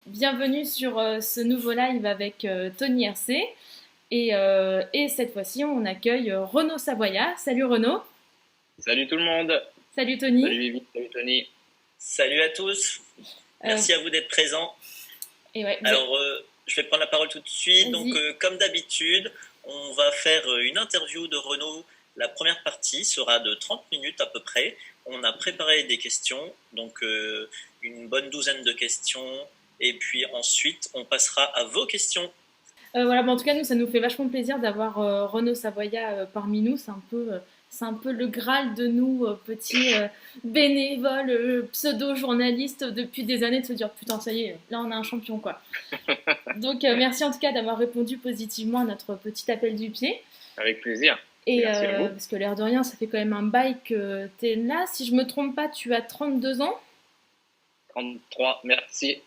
Bienvenue sur ce nouveau live avec Tony RC. Et cette fois-ci, on accueille Renaud Savoya. Salut Renaud. Salut tout le monde. Salut Salut Tony. Vivi, salut Tony. Salut à tous, Euh, merci à vous d'être présents. et ouais, Alors, je vais prendre la parole tout de suite. Donc, vas-y. comme d'habitude, on va faire une interview de Renaud. La première partie sera de 30 minutes à peu près. On a préparé des questions, donc une bonne douzaine de questions. Et puis ensuite, on passera à vos questions. Voilà, en tout cas, nous, ça nous fait vachement plaisir d'avoir Renaud Savoya parmi nous. C'est un peu le Graal de nous, petits bénévoles, pseudo-journalistes depuis des années, de se dire putain, ça y est, là, on a un champion, quoi. Donc, merci en tout cas d'avoir répondu positivement à notre petit appel du pied. Avec plaisir. Et Merci à vous. parce que l'air de rien, ça fait quand même un bail que t'es là. Si je me trompe pas, tu as 32 ans. 33, merci.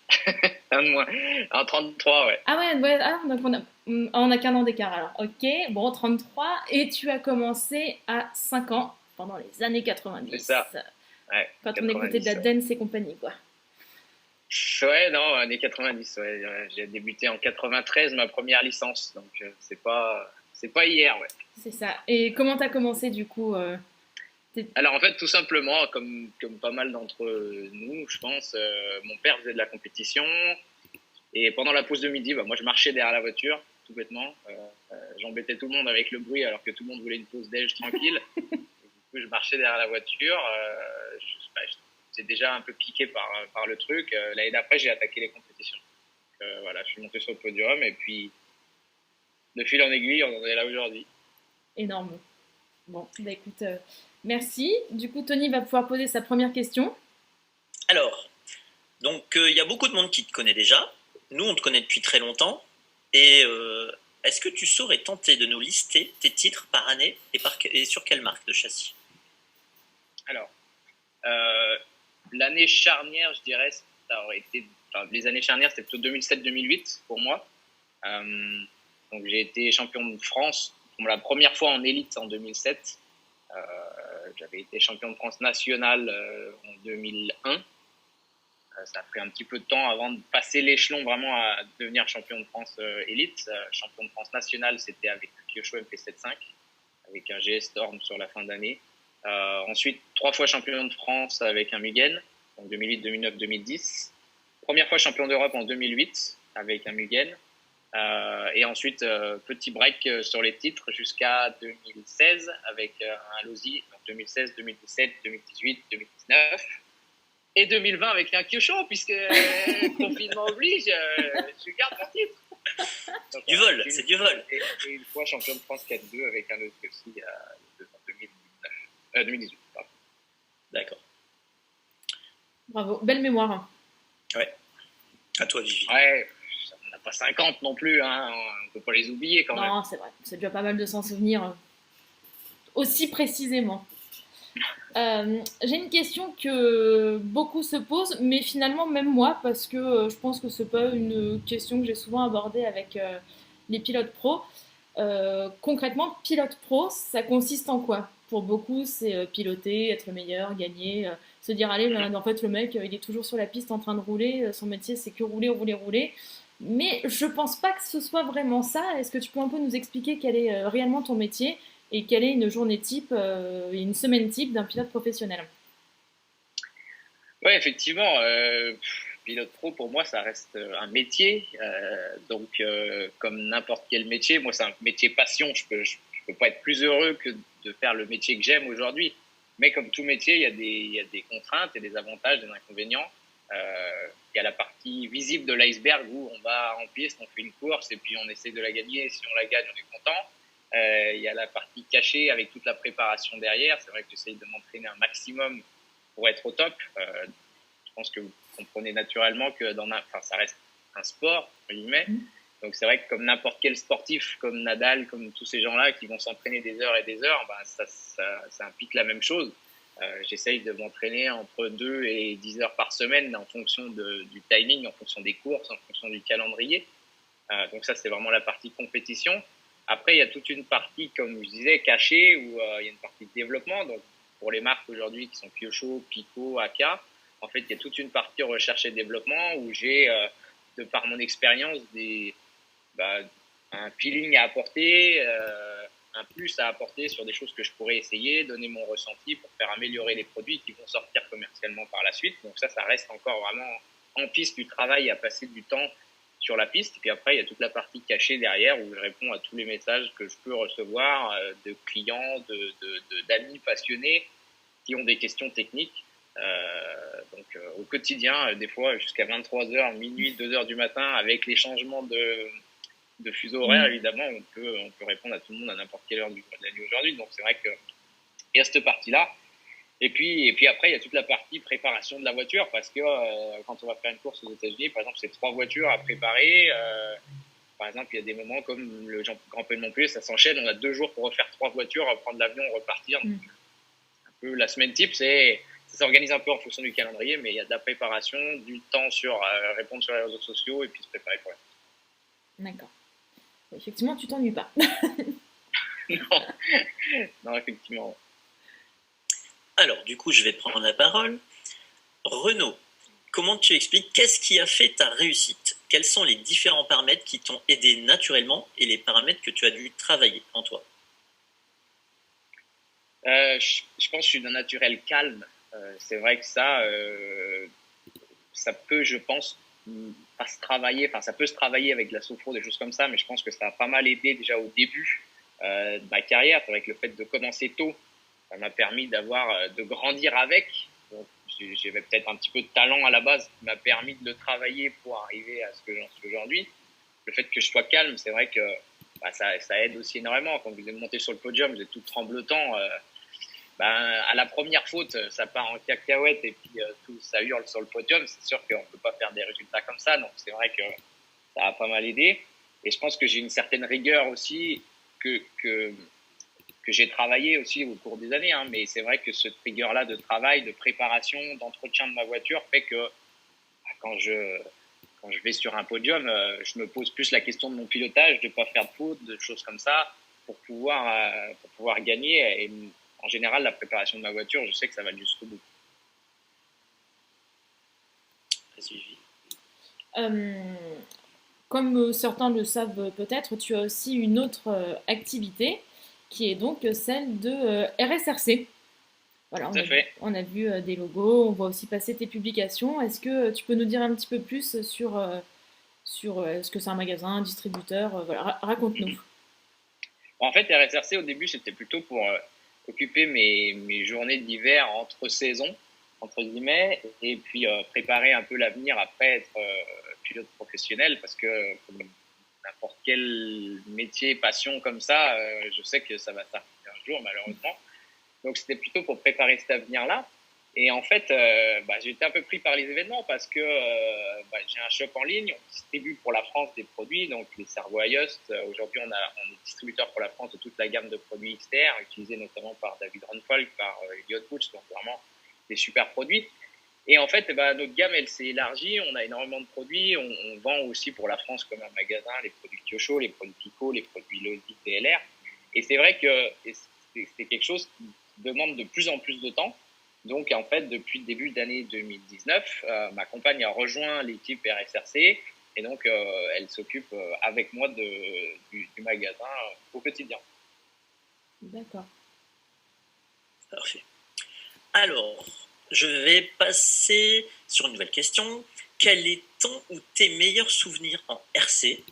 Un de moins. En 33, ouais. Ah ouais, donc on a qu'un an d'écart alors. Ok, bon, 33. Et tu as commencé à 5 ans, pendant les années C'est 90. ça. Ouais, Quand on écoutait de 90, la ouais. dance et compagnie, quoi. Ouais, non, années 90, ouais. J'ai débuté en 93, ma première licence. Donc, c'est pas hier, ouais. C'est ça. Et comment t'as commencé du coup Alors, en fait, tout simplement, comme pas mal d'entre nous, je pense, mon père faisait de la compétition. Et pendant la pause de midi, moi, je marchais derrière la voiture, tout bêtement. J'embêtais tout le monde avec le bruit alors que tout le monde voulait une pause déj tranquille. Du coup, je marchais derrière la voiture. J'étais déjà un peu piqué par le truc. L'année d'après, j'ai attaqué les compétitions. Voilà, je suis monté sur le podium et puis, de fil en aiguille, on en est là aujourd'hui. Énorme. Bon, bah écoute, merci. Du coup, Tony va pouvoir poser sa première question. Alors, donc, il y a beaucoup de monde qui te connaît déjà. Nous, on te connaît depuis très longtemps. Et est-ce que tu saurais tenter de nous lister tes titres par année et sur quelle marque de châssis? Alors, l'année charnière, je dirais, ça aurait été. Enfin, les années charnières, c'était plutôt 2007-2008 pour moi. Donc, j'ai été champion de France pour la première fois en élite en 2007. J'avais été champion de France national en 2001. Ça a pris un petit peu de temps avant de passer l'échelon vraiment à devenir champion de France élite. Champion de France national, c'était avec Kyosho MP75, avec un GS Storm sur la fin d'année. Ensuite, 3 fois champion de France avec un Mugen, donc 2008, 2009, 2010. Première fois champion d'Europe en 2008 avec un Mugen. Et ensuite, petit break sur les titres jusqu'à 2016 avec un Losi, donc 2016, 2017, 2018, 2019. Et 2020 avec un Kyosho, puisque confinement oblige, je garde mon titre. Donc, Du vol, c'est du vol. Et une fois champion de France 4-2 avec un autre aussi en 2018. Pardon. D'accord. Bravo, belle mémoire. Ouais. À toi, Vivi. Ouais, on n'a pas 50 non plus, hein, on ne peut pas les oublier quand même. Non, c'est vrai, c'est déjà pas mal de s'en souvenir aussi précisément. J'ai une question que beaucoup se posent, mais finalement même moi, parce que je pense que c'est pas une question que j'ai souvent abordée avec les pilotes pro. Concrètement, pilote pro, ça consiste en quoi? Pour beaucoup, c'est piloter, être le meilleur, gagner, se dire allez, en fait le mec, il est toujours sur la piste en train de rouler, son métier c'est que rouler, rouler, rouler. Mais je pense pas que ce soit vraiment ça. Est-ce que tu peux un peu nous expliquer quel est réellement ton métier et quelle est une journée type et une semaine type d'un pilote professionnel? Ouais, effectivement, pilote pro pour moi ça reste un métier, donc comme n'importe quel métier, moi c'est un métier passion. Je peux pas être plus heureux que de faire le métier que j'aime aujourd'hui. Mais comme tout métier, il y a des contraintes et des avantages, des inconvénients. Il y a la partie visible de l'iceberg où on va en piste, on fait une course et puis on essaie de la gagner. Si on la gagne, on est content. Il y a la partie cachée avec toute la préparation derrière. C'est vrai que j'essaye de m'entraîner un maximum pour être au top. Je pense que vous comprenez naturellement que ça reste un sport, entre guillemets. Donc c'est vrai que comme n'importe quel sportif, comme Nadal, comme tous ces gens-là qui vont s'entraîner des heures et des heures, ça implique la même chose. J'essaye de m'entraîner entre 2 et 10 heures par semaine en fonction du timing, en fonction des courses, en fonction du calendrier. Donc ça, c'est vraiment la partie compétition. Après, il y a toute une partie, comme je disais, cachée, où il y a une partie de développement. Donc pour les marques aujourd'hui qui sont Kyosho, Pico, Aka, en fait, il y a toute une partie recherche et développement où j'ai de par mon expérience, un feeling à apporter, un plus à apporter sur des choses que je pourrais essayer, donner mon ressenti pour faire améliorer les produits qui vont sortir commercialement par la suite. Donc ça reste encore vraiment en piste du travail, à passer du temps sur la piste. Et puis après, il y a toute la partie cachée derrière où je réponds à tous les messages que je peux recevoir de clients, d'amis passionnés qui ont des questions techniques. Au quotidien, des fois jusqu'à 23h, minuit, 2h du matin, avec les changements de fuseau horaire, évidemment, on peut répondre à tout le monde à n'importe quelle heure de la nuit aujourd'hui. Donc c'est vrai qu'il y a cette partie-là. Et puis après, il y a toute la partie préparation de la voiture, parce que quand on va faire une course aux États-Unis, par exemple, c'est 3 voitures à préparer. Par exemple, il y a des moments comme le Grand Prix de Montpellier, ça s'enchaîne. On a 2 jours pour refaire 3 voitures, prendre l'avion, repartir. Donc, un peu la semaine type, ça s'organise un peu en fonction du calendrier, mais il y a de la préparation, du temps sur répondre sur les réseaux sociaux et puis se préparer pour la. D'accord. Effectivement, tu t'ennuies pas. Non, effectivement. Alors, du coup, je vais prendre la parole. Renaud, comment tu expliques qu'est-ce qui a fait ta réussite? Quels sont les différents paramètres qui t'ont aidé naturellement et les paramètres que tu as dû travailler en toi? Je pense que je suis d'un naturel calme. C'est vrai que ça peut, je pense, pas se travailler. Enfin, ça peut se travailler avec de la sophro, des choses comme ça, mais je pense que ça a pas mal aidé déjà au début de ma carrière. C'est vrai que le fait de commencer tôt, ça m'a permis de grandir avec. Donc, j'avais peut-être un petit peu de talent à la base qui m'a permis de le travailler pour arriver à ce que j'en suis aujourd'hui. Le fait que je sois calme, c'est vrai que ça aide aussi énormément. Quand vous êtes monté sur le podium, vous êtes tout tremblotant. À la première faute, ça part en cacahuète et puis tout ça hurle sur le podium. C'est sûr qu'on ne peut pas faire des résultats comme ça. Donc, c'est vrai que ça a pas mal aidé. Et je pense que j'ai une certaine rigueur aussi que j'ai travaillé aussi au cours des années. Mais c'est vrai que cette rigueur-là de travail, de préparation, d'entretien de ma voiture fait que quand je vais sur un podium, je me pose plus la question de mon pilotage, de ne pas faire de faute, de choses comme ça, pour pouvoir gagner. Et en général, la préparation de ma voiture, je sais que ça va jusqu'au bout. Comme certains le savent peut-être, tu as aussi une autre activité qui est donc celle de RSRC. Voilà, on a vu des logos, on voit aussi passer tes publications. Est-ce que tu peux nous dire un petit peu plus sur est-ce que c'est un magasin, un distributeur? Voilà, raconte-nous. En fait, RSRC, au début, c'était plutôt pour occuper mes journées d'hiver entre saisons, entre guillemets, et puis préparer un peu l'avenir après être pilote professionnel, parce que comme n'importe quel métier, passion comme ça, je sais que ça va s'arrêter un jour, malheureusement. Donc, c'était plutôt pour préparer cet avenir-là. Et en fait, j'ai été un peu pris par les événements parce que j'ai un shop en ligne, on distribue pour la France des produits, donc les cerveaux Yost. Aujourd'hui, on est distributeur pour la France de toute la gamme de produits XTR, utilisés notamment par David Ronfolk, par Elliott Woods, donc vraiment des super produits. Et en fait, notre gamme, elle s'est élargie, on a énormément de produits, on vend aussi pour la France comme un magasin les produits Kyosho, les produits Pico, les produits Logic, DLR. Et c'est vrai que c'est quelque chose qui demande de plus en plus de temps. Donc, en fait, depuis le début d'année 2019, ma compagne a rejoint l'équipe RSRC et donc elle s'occupe avec moi du magasin au quotidien. D'accord. Parfait. Alors, je vais passer sur une nouvelle question. Quel est ton ou tes meilleurs souvenirs en RC?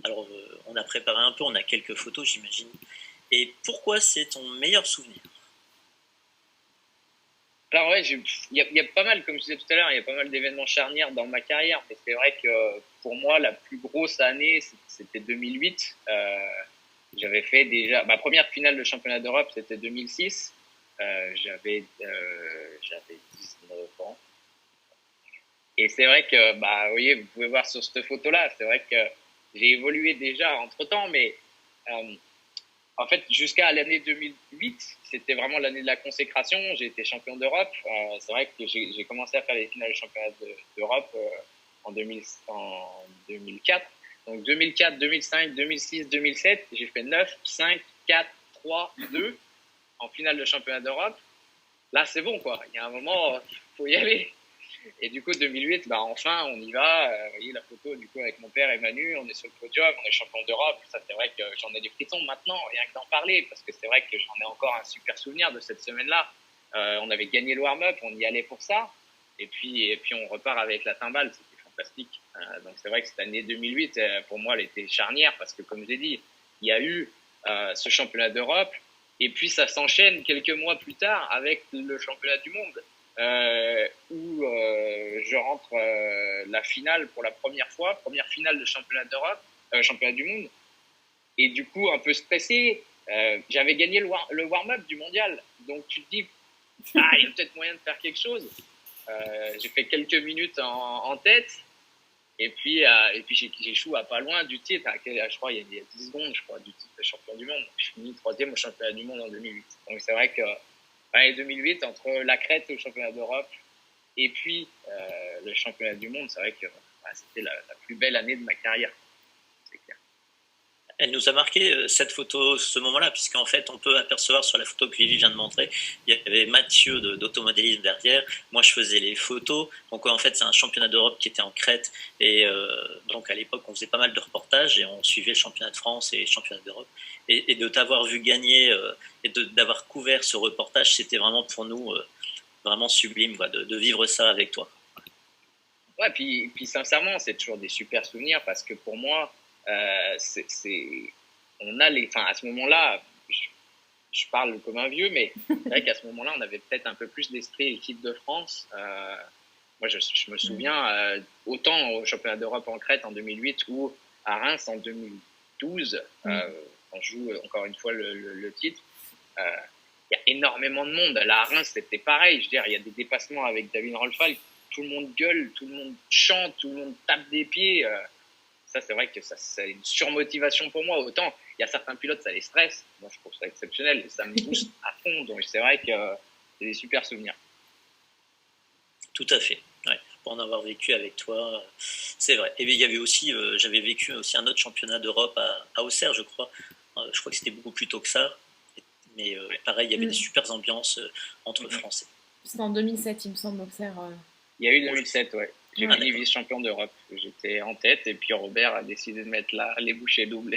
Alors, on a préparé un peu, on a quelques photos, j'imagine. Et pourquoi c'est ton meilleur souvenir? Alors ouais, il y a pas mal, comme je disais tout à l'heure, il y a pas mal d'événements charnières dans ma carrière, mais c'est vrai que pour moi, la plus grosse année, c'était 2008. J'avais fait déjà, ma première finale de championnat d'Europe, c'était 2006. J'avais 19 ans. Et c'est vrai que, vous voyez, vous pouvez voir sur cette photo-là, c'est vrai que j'ai évolué déjà entre-temps, mais en fait, jusqu'à l'année 2008, c'était vraiment l'année de la consécration. J'ai été champion d'Europe. C'est vrai que j'ai commencé à faire les finales de championnat d'Europe en 2004. Donc 2004, 2005, 2006, 2007, j'ai fait 9, 5, 4, 3, 2 en finale de championnat d'Europe. Là, c'est bon, quoi. Il y a un moment, il faut y aller. Et du coup, 2008, bah, enfin, on y va. Vous voyez la photo du coup avec mon père et Manu, on est sur le podium, on est champion d'Europe. Ça, c'est vrai que j'en ai des frissons maintenant, rien que d'en parler, parce que c'est vrai que j'en ai encore un super souvenir de cette semaine-là. On avait gagné le warm-up, on y allait pour ça. Et puis on repart avec la timbale, c'était fantastique. Donc c'est vrai que cette année 2008, pour moi, elle était charnière, parce que comme j'ai dit, il y a eu ce championnat d'Europe, et puis ça s'enchaîne quelques mois plus tard avec le championnat du monde. Où je rentre la finale pour la première fois, première finale de championnat d'Europe, championnat du monde, et du coup un peu stressé. J'avais gagné le warm-up du mondial, donc tu te dis, il y a peut-être moyen de faire quelque chose. J'ai fait quelques minutes en tête, et puis j'échoue à pas loin du titre. Je crois il y a 10 secondes, je crois, du titre de champion du monde. Je finis troisième au championnat du monde en 2008. Donc c'est vrai que 2008, entre la crête au championnat d'Europe et puis le championnat du monde, c'est vrai que c'était la plus belle année de ma carrière. C'est clair. Elle nous a marqué cette photo, ce moment-là, puisqu'en fait, on peut apercevoir sur la photo que Vivi vient de montrer, il y avait Mathieu d'automodélisme derrière. Moi, je faisais les photos. Donc, en fait, c'est un championnat d'Europe qui était en Crète. Et donc, à l'époque, on faisait pas mal de reportages et on suivait le championnat de France et le championnat d'Europe. Et de t'avoir vu gagner et d'avoir couvert ce reportage, c'était vraiment pour nous vraiment sublime de vivre ça avec toi. Ouais, puis sincèrement, c'est toujours des super souvenirs, parce que pour moi, on a à ce moment-là, je parle comme un vieux, mais c'est vrai qu'à ce moment-là, on avait peut-être un peu plus d'esprit équipe de France. Moi, je me souviens autant au championnat d'Europe en Crète en 2008 ou à Reims en 2012, quand je joue encore une fois le titre. Il y a énormément de monde. Là, à Reims, c'était pareil. Je veux dire, il y a des dépassements avec David Rolfal. Tout le monde gueule, tout le monde chante, tout le monde tape des pieds. Ça, c'est vrai que c'est une surmotivation pour moi. Autant, il y a certains pilotes, ça les stresse. Moi, je trouve ça exceptionnel. Ça me booste à fond. Donc, c'est vrai que c'est des super souvenirs. Tout à fait. Ouais. Pour en avoir vécu avec toi, c'est vrai. Et il y avait aussi, j'avais vécu aussi un autre championnat d'Europe à Auxerre, je crois. Je crois que c'était beaucoup plus tôt que ça. Mais pareil, il y avait des super ambiances entre Français. C'était en 2007, il me semble, Auxerre. Il y a eu 2007, ouais. J'ai fini vice-champion d'Europe. J'étais en tête, et puis Robert a décidé de mettre les bouchées doubles.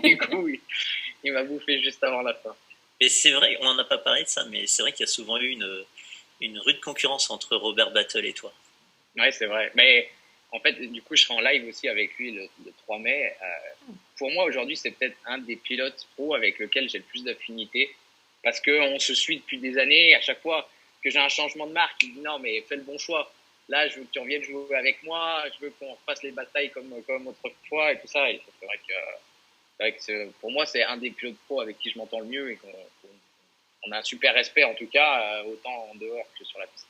Du coup, il m'a bouffé juste avant la fin. Et c'est vrai, on n'en a pas parlé de ça, mais c'est vrai qu'il y a souvent eu une rude concurrence entre Robert Battle et toi. Ouais, c'est vrai. Mais en fait, du coup, je serai en live aussi avec lui le 3 mai. Pour moi, aujourd'hui, c'est peut-être un des pilotes pro avec lequel j'ai le plus d'affinité, parce qu'on se suit depuis des années. À chaque fois que j'ai un changement de marque, il me dit non, mais fais le bon choix. Là, je veux que tu reviennes jouer avec moi. Je veux qu'on refasse les batailles comme autrefois et tout ça. Et c'est vrai que pour moi, c'est un des pilotes pro avec qui je m'entends le mieux, et qu'on a un super respect, en tout cas, autant en dehors que sur la piste.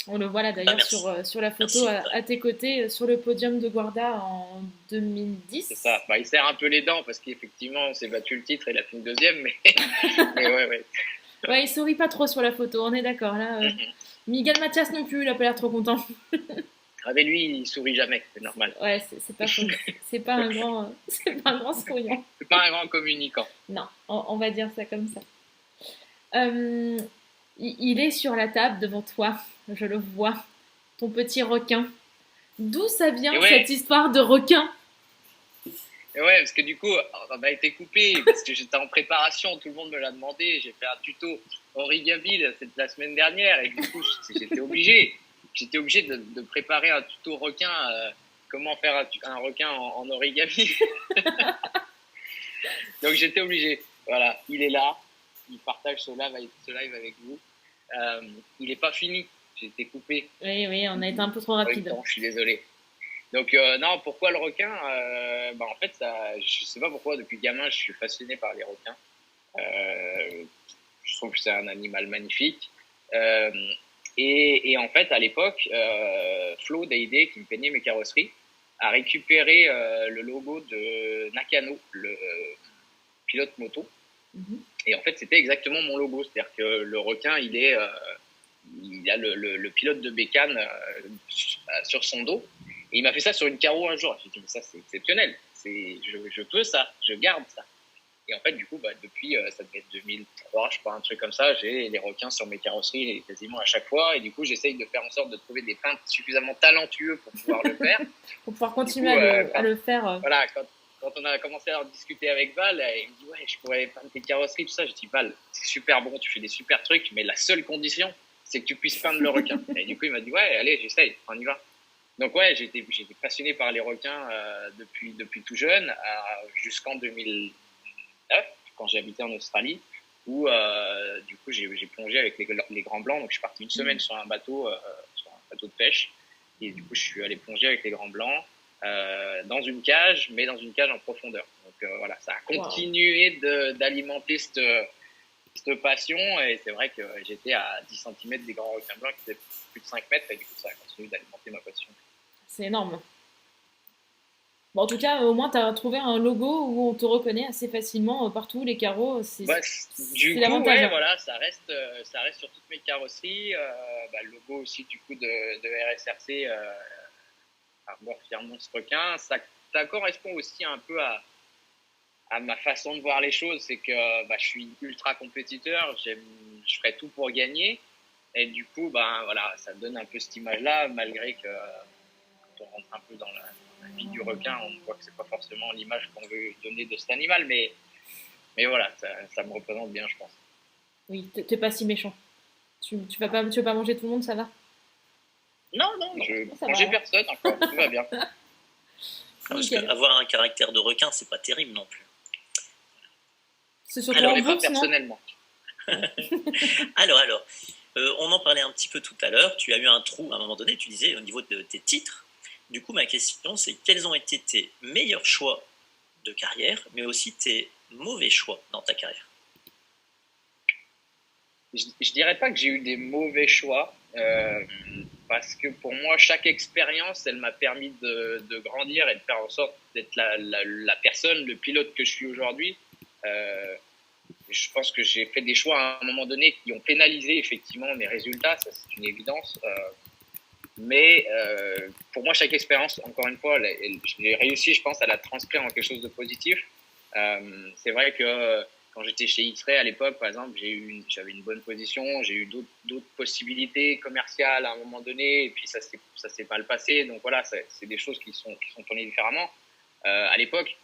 On le voit là d'ailleurs sur la photo à tes côtés, sur le podium de Guarda en 2010. C'est ça. Il serre un peu les dents, parce qu'effectivement, on s'est battu le titre et il a fini deuxième. Mais ouais. Ouais, il sourit pas trop sur la photo, on est d'accord. Là, Miguel Mathias non plus, il a pas l'air trop content. Mais lui, il sourit jamais, c'est normal. Ouais, c'est pas un grand souriant. C'est pas un grand communicant. Non, on va dire ça comme ça. Il est sur la table devant toi, je le vois, ton petit requin. D'où ça vient cette histoire de requin? Et ouais, parce que du coup, on a été coupé, parce que j'étais en préparation, tout le monde me l'a demandé. J'ai fait un tuto origami la semaine dernière, et du coup, j'étais obligé de préparer un tuto requin, comment faire un requin en origami. Donc j'étais obligé. Voilà, il est là, il partage ce live avec vous. Il n'est pas fini, j'ai été coupé. Oui, on a été un peu trop rapide. Je suis désolé. Donc non, pourquoi le requin? En fait, je sais pas pourquoi, depuis gamin, je suis fasciné par les requins. Je trouve que c'est un animal magnifique. Et en fait, à l'époque, Flo Day, qui me peignait mes carrosseries, a récupéré le logo de Nakano, le pilote moto. Et en fait, c'était exactement mon logo. C'est-à-dire que le requin, il a le pilote de bécane sur son dos. Et il m'a fait ça sur une carreau un jour. J'ai dit, mais ça, c'est exceptionnel. Je veux ça, je garde ça. Et en fait, du coup, depuis, ça devait être 2003, je crois, un truc comme ça, j'ai les requins sur mes carrosseries quasiment à chaque fois. Et du coup, j'essaye de faire en sorte de trouver des peintres suffisamment talentueux pour pouvoir le faire. Pour pouvoir Du continuer coup, à le faire. voilà, quand on a commencé à en discuter avec Val, il me dit ouais, je pourrais peindre tes carrosseries, tout ça. Je dis Val, c'est super bon, tu fais des super trucs, mais la seule condition, c'est que tu puisses peindre le requin. Et du coup, il m'a dit ouais, allez, j'essaye, on y va. Donc ouais, j'étais passionné par les requins depuis tout jeune, jusqu'en 2009, quand j'ai habité en Australie, où du coup j'ai plongé avec les grands blancs. Donc je suis parti une semaine sur un bateau de pêche, et du coup je suis allé plonger avec les grands blancs dans une cage, mais dans une cage en profondeur. Donc voilà, ça a continué d'alimenter cette passion, et c'est vrai que j'étais à 10 cm des grands requins blancs qui faisaient plus de 5 mètres, et du coup ça a continué d'alimenter ma passion. C'est énorme. Bon, en tout cas, au moins, tu as trouvé un logo où on te reconnaît assez facilement partout, les carreaux. Du coup, l'avantage. Ouais, voilà, ça reste sur toutes mes carrosseries. Le logo aussi, du coup, de RSRC, Arbor Firmont Requin, ça correspond aussi un peu à ma façon de voir les choses. C'est que je suis ultra compétiteur, je ferai tout pour gagner. Et du coup, voilà, ça donne un peu cette image-là, malgré que quand on rentre un peu dans la vie du requin, on voit que c'est pas forcément l'image qu'on veut donner de cet animal, mais voilà, ça me représente bien, je pense. Oui, t'es pas si méchant. Tu vas pas manger tout le monde, ça va? Non, je mangeais personne encore, tout va bien. Parce qu'avoir un caractère de requin, c'est pas terrible non plus. C'est surtout en bourse, personnellement. Alors, on en parlait un petit peu tout à l'heure. Tu as eu un trou à un moment donné, tu disais, au niveau de tes titres. Du coup, ma question, c'est quels ont été tes meilleurs choix de carrière, mais aussi tes mauvais choix dans ta carrière? Je dirais pas que j'ai eu des mauvais choix, parce que pour moi, chaque expérience, elle m'a permis de grandir et de faire en sorte d'être la personne, le pilote que je suis aujourd'hui. Je pense que j'ai fait des choix à un moment donné qui ont pénalisé effectivement mes résultats, ça c'est une évidence. Mais pour moi, chaque expérience, encore une fois, j'ai réussi, je pense, à la transcrire en quelque chose de positif. C'est vrai que quand j'étais chez X-Ray à l'époque, par exemple, j'avais une bonne position, j'ai eu d'autres possibilités commerciales à un moment donné, et puis ça s'est mal passé. Donc voilà, c'est des choses qui sont tournées différemment. À l'époque,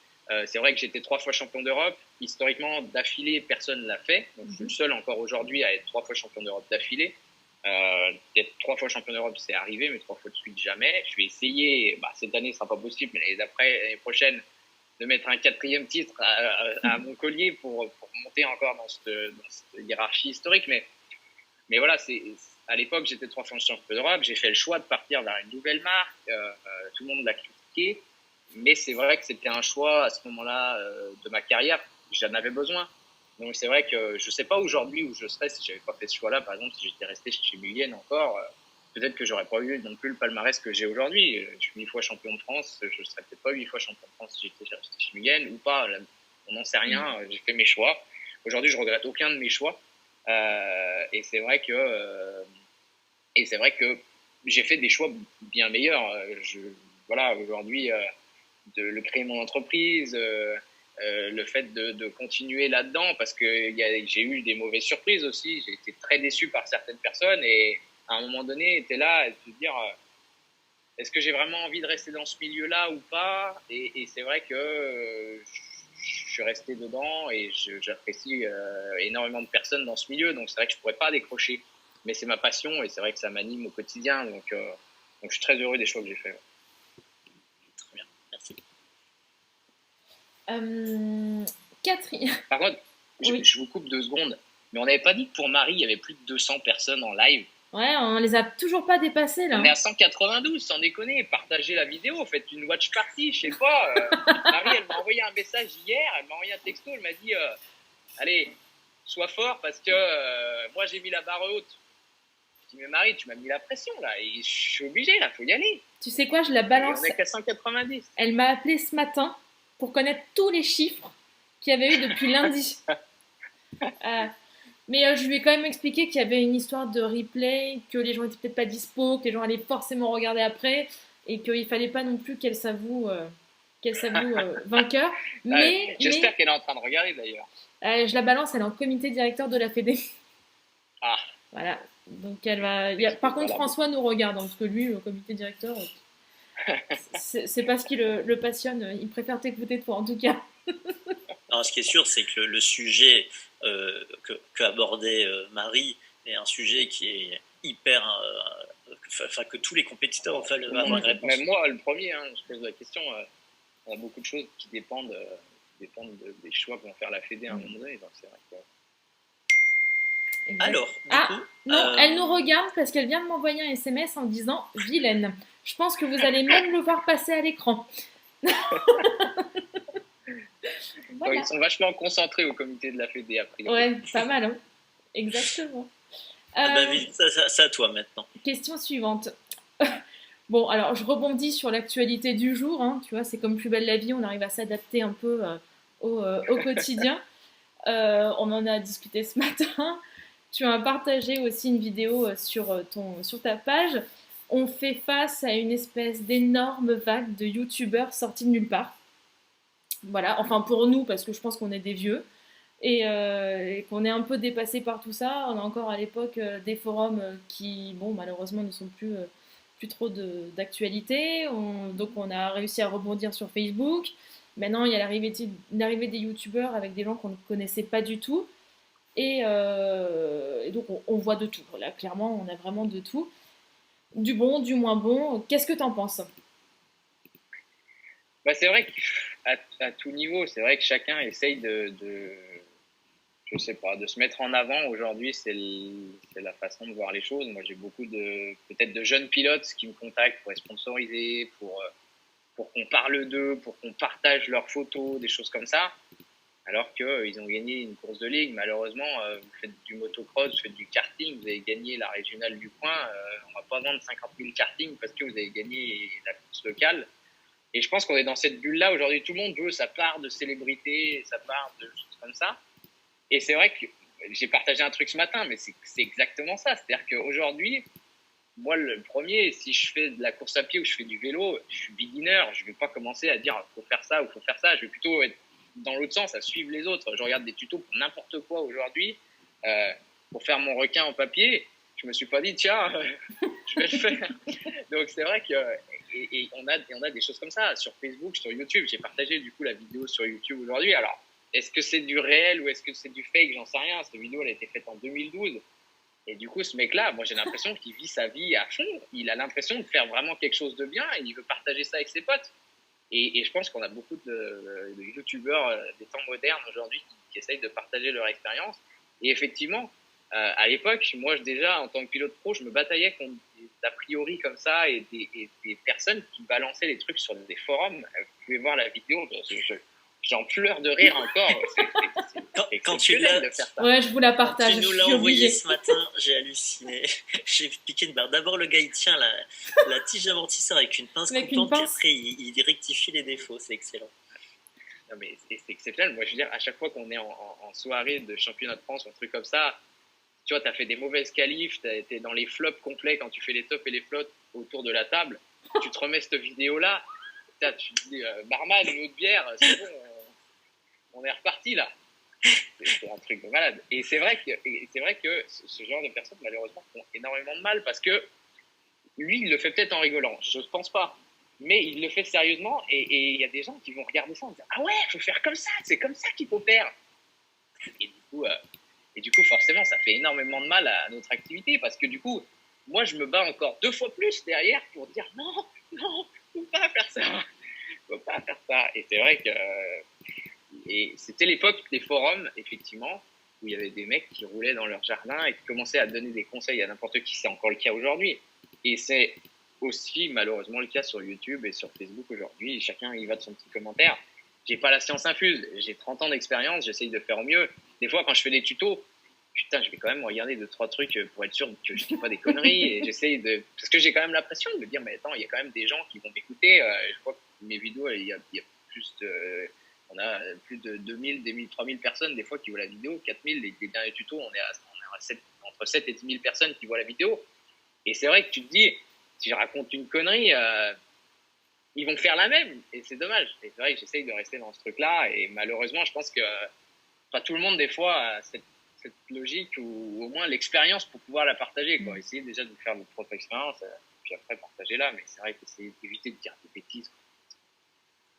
c'est vrai que j'étais 3 fois champion d'Europe. Historiquement, d'affilée, personne ne l'a fait. Donc, je suis le seul encore aujourd'hui à être 3 fois champion d'Europe d'affilée. D'être 3 fois champion d'Europe, c'est arrivé, mais 3 fois de suite, jamais. Je vais essayer, cette année, ce sera pas possible, mais l'année prochaine, de mettre un 4e titre à mon collier pour monter encore dans cette hiérarchie historique. Mais voilà, à l'époque, j'étais 3 fois champion d'Europe. J'ai fait le choix de partir vers une nouvelle marque. Tout le monde l'a critiqué. Mais c'est vrai que c'était un choix à ce moment-là de ma carrière. J'en avais besoin. Donc c'est vrai que je ne sais pas aujourd'hui où je serais si je n'avais pas fait ce choix-là. Par exemple, si j'étais resté chez Mulliken encore, peut-être que j'aurais pas eu non plus le palmarès que j'ai aujourd'hui. Je suis 8 fois champion de France. Je ne serais peut-être pas 8 fois champion de France si j'étais resté chez Mulliken ou pas. On n'en sait rien. J'ai fait mes choix. Aujourd'hui, je regrette aucun de mes choix. Et c'est vrai que j'ai fait des choix bien meilleurs. Voilà, aujourd'hui, de créer mon entreprise, le fait de continuer là-dedans, parce que j'ai eu des mauvaises surprises aussi. J'ai été très déçu par certaines personnes, et à un moment donné, tu es là à te dire est-ce que j'ai vraiment envie de rester dans ce milieu-là ou pas? Et c'est vrai que je suis resté dedans, et j'apprécie énormément de personnes dans ce milieu, donc c'est vrai que je pourrais pas décrocher. Mais c'est ma passion, et c'est vrai que ça m'anime au quotidien, donc je suis très heureux des choix que j'ai faits. Très bien, merci. Catherine. Par contre, oui. je vous coupe 2 secondes, mais on n'avait pas dit que pour Marie, il y avait plus de 200 personnes en live. Ouais, on les a toujours pas dépassés là. On est à 192, sans déconner. Partagez la vidéo, faites une watch party, je sais pas. Marie, elle m'a envoyé un message hier, elle m'a envoyé un texto, elle m'a dit allez, sois fort parce que moi j'ai mis la barre haute. Je dis mais Marie, tu m'as mis la pression là, et je suis obligé là, faut y aller. Tu sais quoi, je la balance. Et on est qu'à 190. Elle m'a appelé ce matin pour connaître tous les chiffres qu'il y avait eu depuis lundi. Mais je lui ai quand même expliqué qu'il y avait une histoire de replay, que les gens étaient peut-être pas dispo, que les gens allaient forcément regarder après, et qu'il fallait pas non plus qu'elle s'avoue qu'elle s'avoue vainqueur. Mais j'espère qu'elle est en train de regarder d'ailleurs. Je la balance, elle est en comité directeur de la Fédé. Ah. Voilà. Donc elle va. Par contre, François nous regarde, hein, parce que lui, le comité directeur, c'est pas ce qui le passionne. Il préfère t'écouter toi, en tout cas. Alors, ce qui est sûr, c'est que le sujet que abordait Marie est un sujet qui est hyper. Que tous les compétiteurs veulent avoir une réponse. Même moi, le premier, hein, je pose la question. On a beaucoup de choses qui dépendent des choix que vont faire la Fédé à un moment donné. Donc c'est vrai que... Alors, du coup, non, elle nous regarde parce qu'elle vient de m'envoyer un SMS en disant « Vilaine, je pense que vous allez même le voir passer à l'écran. » Voilà. Ils sont vachement concentrés au comité de la Fédé, a priori. Ouais, pas mal, hein. Exactement. C'est à toi maintenant. Question suivante. Bon, alors je rebondis sur l'actualité du jour, hein, tu vois, c'est comme Plus belle la vie, on arrive à s'adapter un peu au quotidien. On en a discuté ce matin. Tu as partagé aussi une vidéo sur ta page. On fait face à une espèce d'énorme vague de youtubeurs sortis de nulle part. Voilà, enfin pour nous, parce que je pense qu'on est des vieux et qu'on est un peu dépassé par tout ça. On a encore à l'époque des forums qui, bon, malheureusement, ne sont plus trop d'actualité. Donc on a réussi à rebondir sur Facebook. Maintenant, il y a l'arrivée des youtubeurs avec des gens qu'on ne connaissait pas du tout. Et donc, on voit de tout. Là, clairement, on a vraiment de tout. Du bon, du moins bon. Qu'est-ce que tu en penses ? C'est vrai qu'à tout niveau, c'est vrai que chacun essaye je sais pas, de se mettre en avant. Aujourd'hui, c'est la façon de voir les choses. Moi, j'ai beaucoup peut-être de jeunes pilotes qui me contactent pour être sponsorisés, pour qu'on parle d'eux, pour qu'on partage leurs photos, des choses comme ça. Alors qu'ils ont gagné une course de ligue. Malheureusement, vous faites du motocross, vous faites du karting, vous avez gagné la régionale du coin. On va pas vendre 50 000 karting parce que vous avez gagné la course locale. Et je pense qu'on est dans cette bulle-là aujourd'hui. Tout le monde veut sa part de célébrité, sa part de choses comme ça. Et c'est vrai que j'ai partagé un truc ce matin, mais c'est exactement ça. C'est-à-dire qu'aujourd'hui, moi, le premier, si je fais de la course à pied ou je fais du vélo, je suis beginner. Je ne vais pas commencer à dire faut faire ça ou faut faire ça. Je vais plutôt être dans l'autre sens, à suivre les autres. Je regarde des tutos pour n'importe quoi aujourd'hui. Pour faire mon requin en papier, je me suis pas dit tiens, je vais le faire. Donc c'est vrai que et on a des choses comme ça sur Facebook, sur YouTube. J'ai partagé du coup la vidéo sur YouTube aujourd'hui. Alors est-ce que c'est du réel ou est-ce que c'est du fake? J'en sais rien. Cette vidéo elle a été faite en 2012. Et du coup, ce mec-là, moi, j'ai l'impression qu'il vit sa vie à fond. Il a l'impression de faire vraiment quelque chose de bien et il veut partager ça avec ses potes. Et je pense qu'on a beaucoup de youtubeurs des temps modernes aujourd'hui qui essayent de partager leur expérience. Et effectivement, à l'époque, moi, déjà, en tant que pilote pro, je me bataillais contre des a priori comme ça et des personnes qui balançaient des trucs sur des forums. Vous pouvez voir la vidéo, j'en pleure de rire encore. Quand tu l'as, de faire ça. Ouais, je vous la partage. Tu nous l'as envoyé ce matin, j'ai halluciné. J'ai piqué une barre. D'abord, le gars, il tient la tige d'amortisseur avec une pince coupante, puis après, il rectifie les défauts. C'est excellent. Non, mais c'est exceptionnel. Moi, je veux dire, à chaque fois qu'on est en soirée de championnat de France, un truc comme ça, tu vois, tu as fait des mauvaises qualifs, tu es dans les flops complets quand tu fais les tops et les flops autour de la table. Tu te remets cette vidéo-là, tu te dis, barman, une autre bière, c'est bon, on est reparti là. C'est un truc de malade. Et c'est vrai que ce genre de personnes, malheureusement, font énormément de mal parce que lui, il le fait peut-être en rigolant. Je ne pense pas. Mais il le fait sérieusement et il y a des gens qui vont regarder ça en disant « Ah ouais, il faut faire comme ça, c'est comme ça qu'il faut faire. » Et du coup, forcément, ça fait énormément de mal à notre activité parce que du coup, moi, je me bats encore 2 fois plus derrière pour dire « Non, non, il ne faut pas faire ça. Il ne faut pas faire ça. » Et c'est vrai que... Et c'était l'époque des forums, effectivement, où il y avait des mecs qui roulaient dans leur jardin et qui commençaient à donner des conseils à n'importe qui. C'est encore le cas aujourd'hui. Et c'est aussi malheureusement le cas sur YouTube et sur Facebook aujourd'hui. Chacun y va de son petit commentaire. J'ai pas la science infuse. J'ai 30 ans d'expérience. J'essaye de faire au mieux. Des fois, quand je fais des tutos, putain, je vais quand même regarder 2-3 trucs pour être sûr que je dis pas des conneries. Et j'essaye parce que j'ai quand même la pression de me dire, mais attends, il y a quand même des gens qui vont m'écouter. Je crois que mes vidéos, il y a plus de... On a plus de 2000, 3000 personnes des fois qui voient la vidéo, 4000, les derniers tutos, on est à entre 7 et 10 000 personnes qui voient la vidéo. Et c'est vrai que tu te dis, si je raconte une connerie, ils vont faire la même. Et c'est dommage. Et c'est vrai que j'essaye de rester dans ce truc-là. Et malheureusement, je pense que pas tout le monde, des fois, a cette logique ou au moins l'expérience pour pouvoir la partager. Quoi. Essayer déjà de faire votre propre expérience, puis après partager-la. Mais c'est vrai qu'essayer d'éviter de dire des bêtises.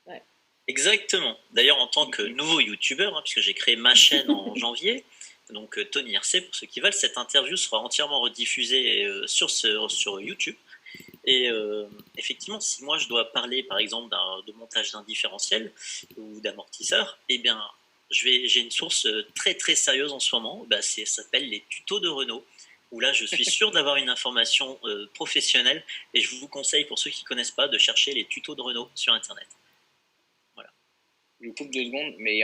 Ouais. Exactement. D'ailleurs, en tant que nouveau youtubeur, puisque j'ai créé ma chaîne en janvier, donc Tony RC, pour ceux qui veulent, cette interview sera entièrement rediffusée sur YouTube. Et effectivement, si moi je dois parler par exemple de montage d'un différentiel ou d'amortisseur, eh bien j'ai une source très très sérieuse en ce moment, ça s'appelle les tutos de Renault, où là je suis sûr d'avoir une information professionnelle, et je vous conseille, pour ceux qui ne connaissent pas, de chercher les tutos de Renault sur internet. Voilà. Je vous coupe 2 secondes, mais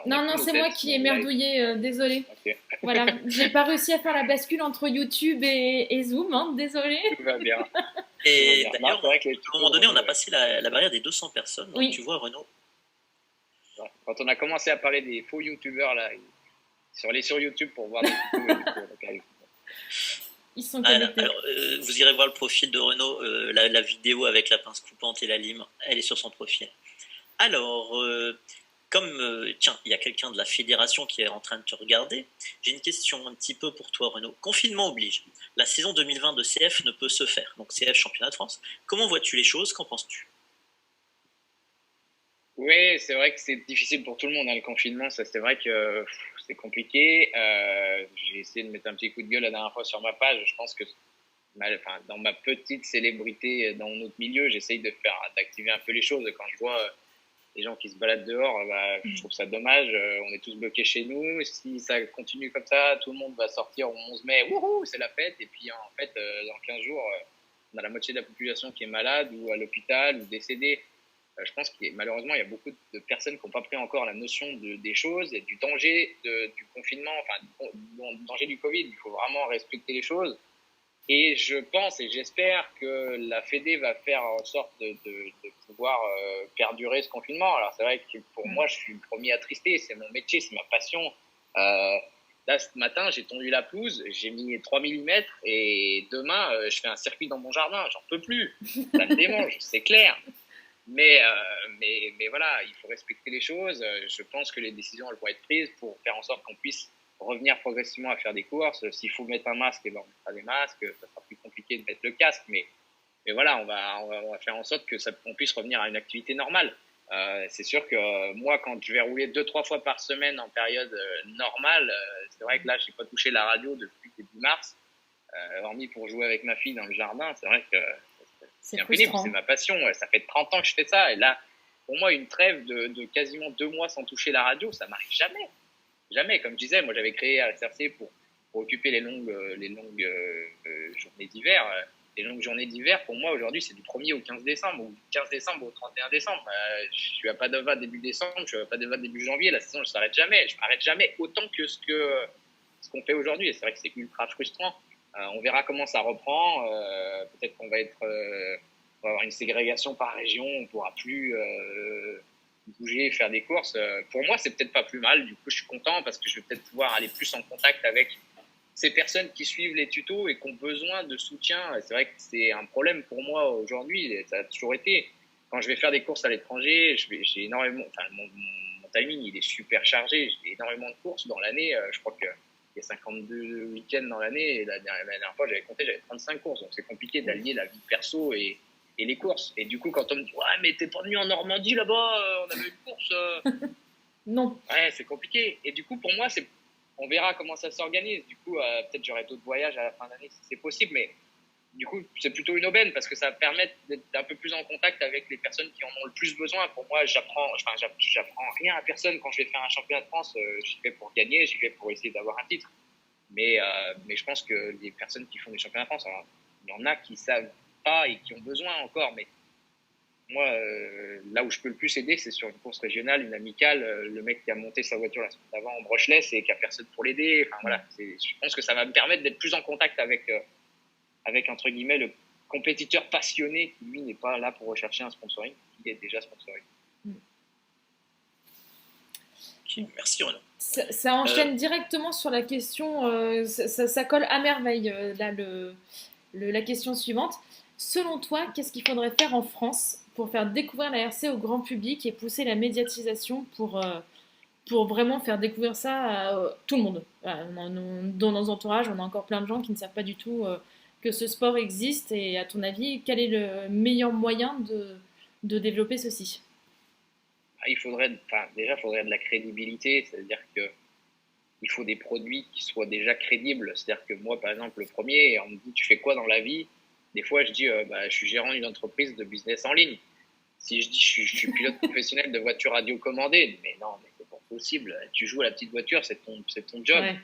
non, c'est moi qui ai merdouillé, désolé. Okay. Voilà, j'ai pas réussi à faire la bascule entre YouTube et Zoom, hein, désolé. Tout va bien. Et d'ailleurs, à un moment donné, on a passé la barrière des 200 personnes, donc oui. Tu vois, Renault. Quand on a commencé à parler des faux youtubeurs, là, sur YouTube pour voir des tutos. Ils sont connectés. Alors, vous irez voir le profil de Renault, la vidéo avec la pince coupante et la lime, elle est sur son profil. Alors, tiens, il y a quelqu'un de la fédération qui est en train de te regarder, j'ai une question un petit peu pour toi, Renaud. Confinement oblige. La saison 2020 de CF ne peut se faire, donc CF Championnat de France. Comment vois-tu les choses? Qu'en penses-tu? Oui, c'est vrai que c'est difficile pour tout le monde, hein, le confinement. Ça, c'est vrai que c'est compliqué. J'ai essayé de mettre un petit coup de gueule la dernière fois sur ma page. Je pense que dans ma petite célébrité dans notre milieu, j'essaye d'activer un peu les choses. Quand je vois les gens qui se baladent dehors, je trouve ça dommage. On est tous bloqués chez nous. Si ça continue comme ça, tout le monde va sortir au 11 mai. Wouhou, c'est la fête. Et puis, en fait, dans 15 jours, on a la moitié de la population qui est malade ou à l'hôpital ou décédée. Je pense que malheureusement, il y a beaucoup de personnes qui n'ont pas pris encore la notion des choses et du danger du confinement, enfin, du danger du Covid. Il faut vraiment respecter les choses. Et je pense et j'espère que la Fédé va faire en sorte de pouvoir perdurer ce confinement. Alors c'est vrai que pour moi, je suis le premier attristé. C'est mon métier, c'est ma passion. Là, ce matin, j'ai tondu la pelouse, j'ai mis 3 mm et demain, je fais un circuit dans mon jardin. J'en peux plus. Ça me démange, c'est clair. Mais voilà, il faut respecter les choses. Je pense que les décisions elles vont être prises pour faire en sorte qu'on puisse revenir progressivement à faire des courses. S'il faut mettre un masque, on mettra des masques. Ça sera plus compliqué de mettre le casque, mais voilà, on va faire en sorte qu'on puisse revenir à une activité normale. C'est sûr que moi, quand je vais rouler 2-3 fois par semaine en période normale, c'est vrai que là, je n'ai pas touché la radio depuis début mars, hormis pour jouer avec ma fille dans le jardin. C'est vrai que c'est pénible, c'est ma passion. Ça fait 30 ans que je fais ça. Et là, pour moi, une trêve de quasiment 2 mois sans toucher la radio, ça m'arrive jamais. Jamais. Comme je disais, moi, j'avais créé RSRC pour occuper les longues journées d'hiver. Les longues journées d'hiver, pour moi, aujourd'hui, c'est du 1er au 15 décembre ou du 15 décembre au 31 décembre. Je suis à Padova début décembre, je suis à Padova début janvier. La saison, je ne s'arrête jamais. Je ne m'arrête jamais autant que ce qu'on fait aujourd'hui. Et c'est vrai que c'est ultra frustrant. On verra comment ça reprend. Peut-être qu'on va avoir une ségrégation par région. On ne pourra plus bouger, faire des courses. Pour moi, c'est peut-être pas plus mal. Du coup, je suis content parce que je vais peut-être pouvoir aller plus en contact avec ces personnes qui suivent les tutos et qui ont besoin de soutien. C'est vrai que c'est un problème pour moi aujourd'hui. Ça a toujours été. Quand je vais faire des courses à l'étranger, j'ai énormément. Enfin, mon timing, il est super chargé. J'ai énormément de courses dans l'année. Je crois que il y a 52 week-ends dans l'année, et la dernière fois, j'avais 35 courses, donc c'est compliqué d'allier la vie perso et les courses. Et du coup, quand on me dit « Ouais, mais t'es pas venu en Normandie là-bas, on avait une course Non. Ouais, c'est compliqué. Et du coup, pour moi, on verra comment ça s'organise. Du coup, peut-être j'aurai d'autres voyages à la fin d'année si c'est possible, mais du coup, c'est plutôt une aubaine parce que ça va permettre d'être un peu plus en contact avec les personnes qui en ont le plus besoin. Pour moi, j'apprends rien à personne quand je vais faire un championnat de France. J'y vais pour gagner, j'y vais pour essayer d'avoir un titre. Mais je pense que les personnes qui font des championnats de France, alors, il y en a qui savent pas et qui ont besoin encore. Mais moi, là où je peux le plus aider, c'est sur une course régionale, une amicale. Le mec qui a monté sa voiture la semaine d'avant en brocheless et qui a personne pour l'aider. Enfin voilà, je pense que ça va me permettre d'être plus en contact avec entre guillemets le compétiteur passionné qui lui n'est pas là pour rechercher un sponsoring, il est déjà sponsoring. Okay, merci Renaud. Ça enchaîne directement sur la question, ça colle à merveille là la question suivante. Selon toi, qu'est-ce qu'il faudrait faire en France pour faire découvrir la RC au grand public et pousser la médiatisation pour vraiment faire découvrir ça à tout le monde? Voilà, dans nos entourages, on a encore plein de gens qui ne savent pas du tout que ce sport existe. Et à ton avis, quel est le meilleur moyen de développer ceci? Déjà, il faudrait de la crédibilité, c'est-à-dire que il faut des produits qui soient déjà crédibles. C'est-à-dire que moi, par exemple, le premier, on me dit, tu fais quoi dans la vie? Des fois, je dis, je suis gérant d'une entreprise de business en ligne. Si je dis, je suis pilote professionnel de voiture radiocommandée, mais non, mais c'est pas possible. Tu joues à la petite voiture, c'est ton job. Ouais.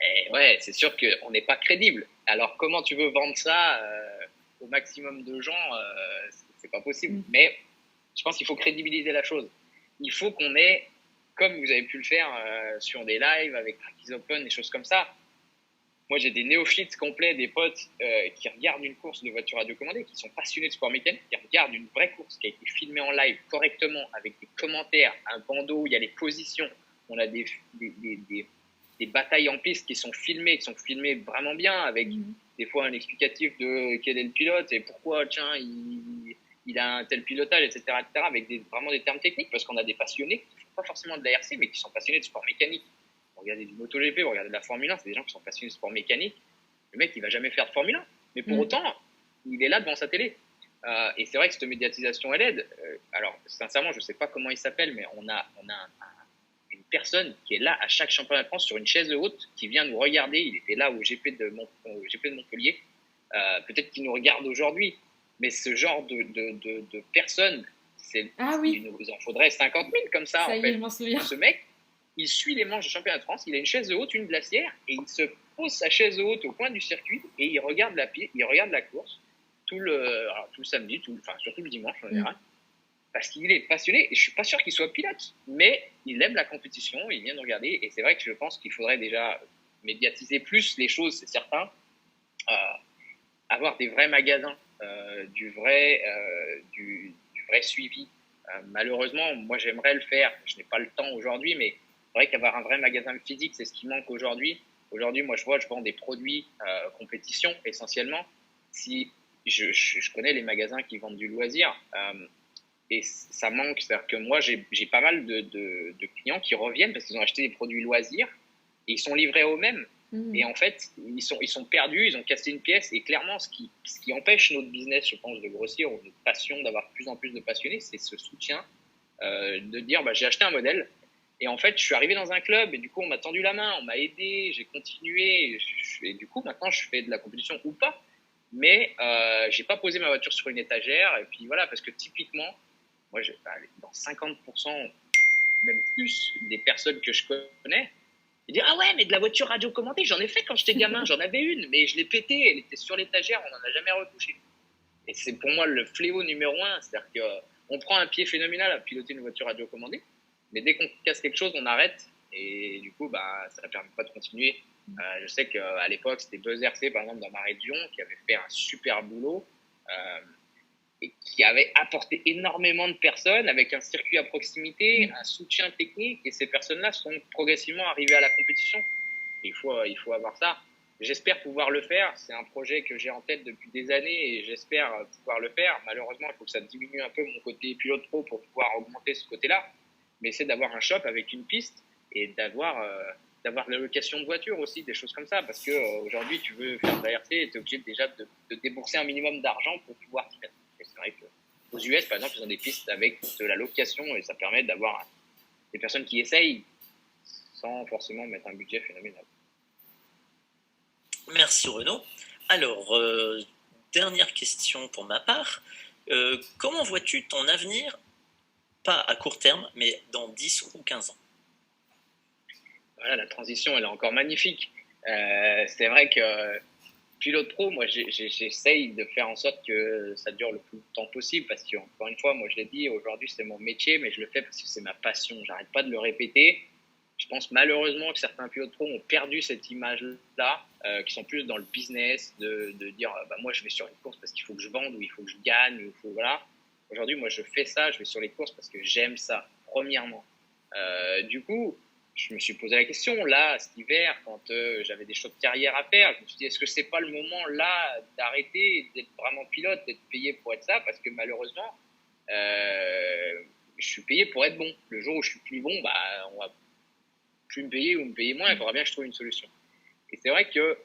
Et ouais, c'est sûr qu'on n'est pas crédible. Alors, comment tu veux vendre ça au maximum de gens? C'est pas possible. Mais je pense qu'il faut crédibiliser la chose. Il faut qu'on ait, comme vous avez pu le faire sur des lives avec Trackies Open, des choses comme ça. Moi, j'ai des néophytes complets, des potes qui regardent une course de voiture radiocommandée, qui sont passionnés de sport mécanique, qui regardent une vraie course qui a été filmée en live correctement, avec des commentaires, un bandeau où il y a les positions. On a des batailles en piste qui sont filmées vraiment bien, avec des fois un explicatif de quel est le pilote et pourquoi, tiens, il a un tel pilotage, etc., avec vraiment des termes techniques, parce qu'on a des passionnés qui ne font pas forcément de la RC, mais qui sont passionnés de sport mécanique. Vous regardez du MotoGP, vous regardez de la Formule 1, c'est des gens qui sont passionnés de sport mécanique. Le mec, il va jamais faire de Formule 1, mais pour autant, il est là devant sa télé. Et c'est vrai que cette médiatisation, elle aide. Alors, sincèrement, je ne sais pas comment il s'appelle, mais on a une personne qui est là à chaque championnat de France sur une chaise haute, qui vient nous regarder. Il était là au GP de Montpellier. Peut-être qu'il nous regarde aujourd'hui, mais ce genre de personnes, il nous en faudrait 50 000 comme ça. Ça en y fait. est, je m'en souviens. Ce mec, il suit les manches du championnat de France, il a une chaise haute, une glacière, et il se pose sa chaise haute au coin du circuit et il regarde la course tout le samedi, surtout le dimanche en général, parce qu'il est passionné. Et je suis pas sûr qu'il soit pilote, mais il aime la compétition, il vient de regarder. Et c'est vrai que je pense qu'il faudrait déjà médiatiser plus les choses, c'est certain. Avoir des vrais magasins, du vrai suivi. Malheureusement, moi j'aimerais le faire. Je n'ai pas le temps aujourd'hui, mais c'est vrai qu'avoir un vrai magasin physique, c'est ce qui manque aujourd'hui. Aujourd'hui, moi je vends des produits compétition essentiellement. Si je connais les magasins qui vendent du loisir, et ça manque. C'est-à-dire que moi j'ai pas mal de clients qui reviennent parce qu'ils ont acheté des produits loisirs et ils sont livrés eux-mêmes. Et en fait, ils sont perdus, ils ont cassé une pièce. Et clairement, ce qui empêche notre business, je pense, de grossir, ou notre passion, d'avoir de plus en plus de passionnés, c'est ce soutien de dire, j'ai acheté un modèle. Et en fait, je suis arrivé dans un club et du coup, on m'a tendu la main, on m'a aidé, j'ai continué. Et du coup, maintenant, je fais de la compétition ou pas. Mais j'ai pas posé ma voiture sur une étagère. Et puis voilà, parce que typiquement, moi, dans 50%, même plus, des personnes que je connais, ils disent, ah ouais, mais de la voiture radiocommandée, j'en ai fait quand j'étais gamin, j'en avais une, mais je l'ai pétée, elle était sur l'étagère, on n'en a jamais retouché. Et c'est pour moi le fléau numéro 1, c'est-à-dire qu'on prend un pied phénoménal à piloter une voiture radiocommandée, mais dès qu'on casse quelque chose, on arrête, et du coup, ça ne permet pas de continuer. Je sais qu'à l'époque, c'était Buzz RC, par exemple, dans ma région, qui avait fait un super boulot, et qui avait apporté énormément de personnes avec un circuit à proximité, un soutien technique, et ces personnes-là sont progressivement arrivées à la compétition. Et il faut avoir ça. J'espère pouvoir le faire. C'est un projet que j'ai en tête depuis des années et j'espère pouvoir le faire. Malheureusement, il faut que ça diminue un peu mon côté pilote pro pour pouvoir augmenter ce côté-là. Mais c'est d'avoir un shop avec une piste et d'avoir la location de voiture aussi, des choses comme ça. Parce que aujourd'hui, tu veux faire de la RC et tu es obligé déjà de débourser un minimum d'argent pour pouvoir t'y mettre. Et c'est vrai qu'aux US, par exemple, ils ont des pistes avec de la location et ça permet d'avoir des personnes qui essayent sans forcément mettre un budget phénoménal. Merci Renaud. Alors, dernière question pour ma part. Comment vois-tu ton avenir, pas à court terme, mais dans 10 ou 15 ans? Voilà, la transition, elle est encore magnifique. C'est vrai que pilote pro, moi, j'essaye de faire en sorte que ça dure le plus longtemps possible parce qu'encore une fois, moi, je l'ai dit, aujourd'hui, c'est mon métier, mais je le fais parce que c'est ma passion. J'arrête pas de le répéter. Je pense malheureusement que certains pilotes pro ont perdu cette image-là, qui sont plus dans le business, de dire moi je vais sur une course parce qu'il faut que je vende ou il faut que je gagne, ou voilà. Aujourd'hui, moi je fais ça, je vais sur les courses parce que j'aime ça, premièrement. Du coup, je me suis posé la question, là, cet hiver, quand j'avais des choix de carrière à faire, je me suis dit, est-ce que c'est pas le moment, là, d'arrêter, d'être vraiment pilote, d'être payé pour être ça? Parce que malheureusement, je suis payé pour être bon. Le jour où je suis plus bon, bah, on va plus me payer ou me payer moins. Il faudra bien que je trouve une solution. Et c'est vrai que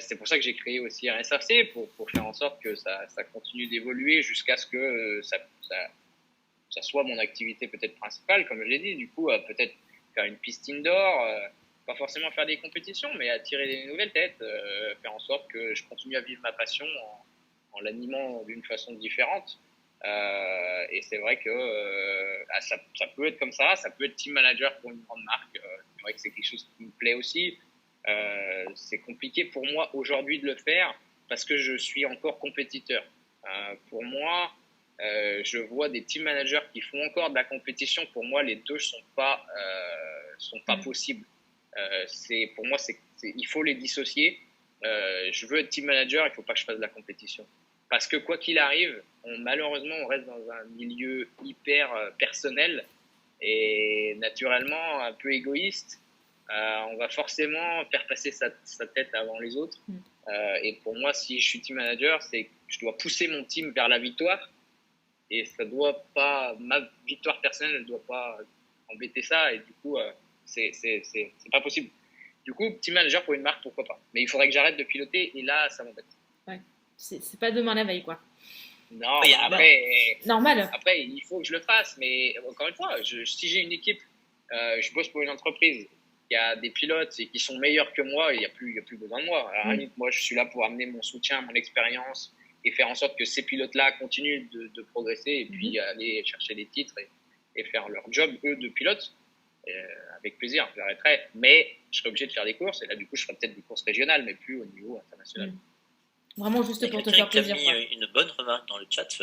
c'est pour ça que j'ai créé aussi un SRC, pour faire en sorte que ça continue d'évoluer jusqu'à ce que ça soit mon activité peut-être principale, comme je l'ai dit. Du coup, peut-être faire une piste indoor, pas forcément faire des compétitions, mais attirer des nouvelles têtes, faire en sorte que je continue à vivre ma passion en l'animant d'une façon différente. Et c'est vrai que ça peut être comme ça peut être team manager pour une grande marque. C'est vrai que c'est quelque chose qui me plaît aussi. C'est compliqué pour moi aujourd'hui de le faire parce que je suis encore compétiteur. Pour moi, je vois des team managers qui font encore de la compétition. Pour moi, les deux sont pas possibles. Pour moi, il faut les dissocier. Je veux être team manager, il faut pas que je fasse de la compétition. Parce que quoi qu'il arrive, malheureusement, on reste dans un milieu hyper personnel et naturellement un peu égoïste. On va forcément faire passer sa tête avant les autres. Et pour moi, si je suis team manager, c'est que je dois pousser mon team vers la victoire. Et ça doit pas, ma victoire personnelle ne doit pas embêter ça. Et du coup, c'est pas possible. Du coup, team manager pour une marque, pourquoi pas. Mais il faudrait que j'arrête de piloter et là, ça m'embête. Ouais. C'est pas demain la veille, quoi. Non, après, normal. Après, il faut que je le fasse. Mais encore une fois, si j'ai une équipe, je bosse pour une entreprise qui a des pilotes et qui sont meilleurs que moi, il n'y a plus besoin de moi. À la limite, moi, je suis là pour amener mon soutien, mon expérience et faire en sorte que ces pilotes-là continuent de progresser et puis aller chercher des titres et faire leur job, eux, de pilote. Avec plaisir, j'arrêterai. Mais je serai obligé de faire des courses et là, du coup, je ferai peut-être des courses régionales, mais plus au niveau international. Vraiment juste pour te faire plaisir. Il y a quelqu'un qui a mis une bonne remarque dans le chat.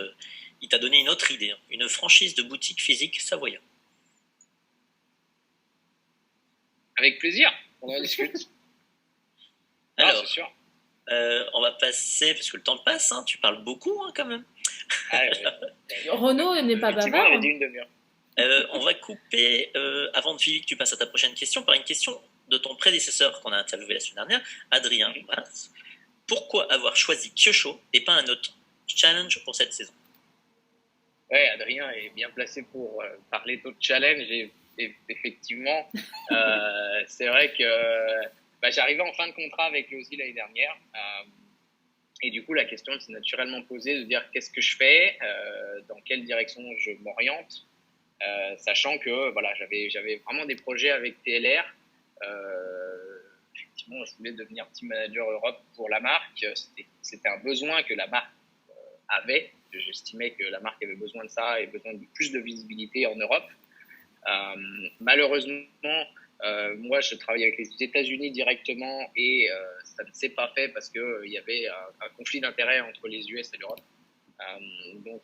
Il t'a donné une autre idée, une franchise de boutique physique savoyard. Avec plaisir, on en discute. Alors, c'est sûr. On va passer, parce que le temps passe, hein, tu parles beaucoup quand même. Renaud n'est pas bavard. On a dit une demi-heure. On va couper, avant de filer que tu passes à ta prochaine question, par une question de ton prédécesseur qu'on a interviewé la semaine dernière, Adrien Bass. Pourquoi avoir choisi Kyosho et pas un autre challenge pour cette saison? Ouais, Adrien est bien placé pour parler d'autres challenges et effectivement, c'est vrai que j'arrivais en fin de contrat avec Losi l'année dernière et du coup la question s'est naturellement posée de dire qu'est-ce que je fais, dans quelle direction je m'oriente, sachant que voilà, j'avais vraiment des projets avec TLR. Effectivement, je voulais devenir team manager Europe pour la marque. C'était un besoin que la marque avait. J'estimais que la marque avait besoin de ça et besoin de plus de visibilité en Europe. Malheureusement, moi, je travaille avec les États-Unis directement et ça ne s'est pas fait parce qu'il y avait un conflit d'intérêts entre les US et l'Europe. Donc,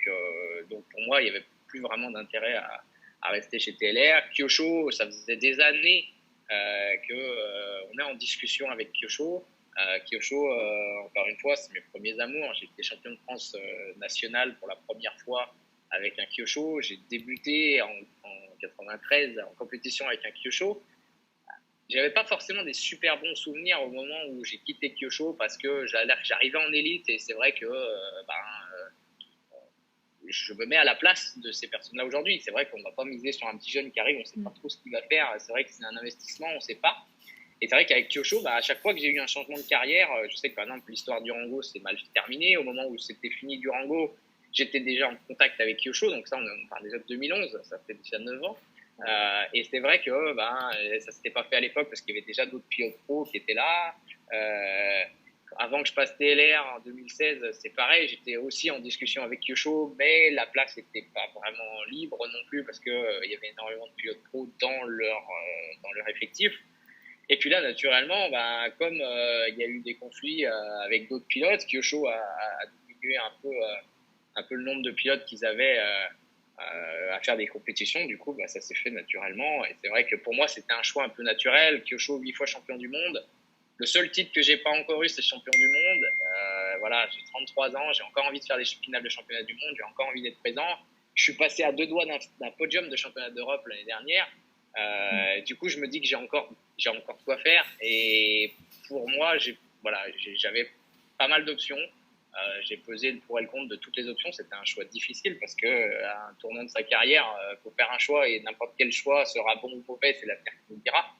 pour moi, il n'y avait plus vraiment d'intérêt à rester chez TLR. Kyosho, ça faisait des années qu'on est en discussion avec Kyosho. Kyosho, encore une fois, c'est mes premiers amours. J'ai été champion de France national pour la première fois avec un Kyosho. J'ai débuté en 93 en compétition avec un Kyosho. J'avais pas forcément des super bons souvenirs au moment où j'ai quitté Kyosho parce que j'arrivais en élite et c'est vrai que je me mets à la place de ces personnes-là aujourd'hui. C'est vrai qu'on ne va pas miser sur un petit jeune qui arrive, on ne sait pas trop ce qu'il va faire. C'est vrai que c'est un investissement, on ne sait pas. Et c'est vrai qu'avec Kyosho, à chaque fois que j'ai eu un changement de carrière, je sais que par exemple l'histoire Durango c'est mal terminé. Au moment où c'était fini Durango, j'étais déjà en contact avec Kyosho, donc ça on parle déjà de 2011, ça fait déjà 9 ans. Et c'est vrai que ça s'était pas fait à l'époque parce qu'il y avait déjà d'autres pilotes pro qui étaient là. Avant que je passe TLR en 2016, c'est pareil, j'étais aussi en discussion avec Kyosho, mais la place n'était pas vraiment libre non plus parce qu'il y avait énormément de pilotes pro dans leur effectif. Et puis là, naturellement, comme il y a eu des conflits avec d'autres pilotes, Kyosho a diminué un peu le nombre de pilotes qu'ils avaient à faire des compétitions. Du coup, ça s'est fait naturellement. Et c'est vrai que pour moi, c'était un choix un peu naturel. Kyosho, 8 fois champion du monde. Le seul titre que j'ai pas encore eu, c'est champion du monde. Voilà, j'ai 33 ans, j'ai encore envie de faire des finales de championnat du monde, j'ai encore envie d'être présent. Je suis passé à 2 doigts d'un podium de championnat d'Europe l'année dernière. Du coup, je me dis que j'ai encore quoi faire. Et pour moi, j'avais pas mal d'options. J'ai pesé le pour et le contre de toutes les options. C'était un choix difficile parce que à un tournant de sa carrière, faut faire un choix et n'importe quel choix sera bon ou mauvais, c'est l'avenir qui nous le dira.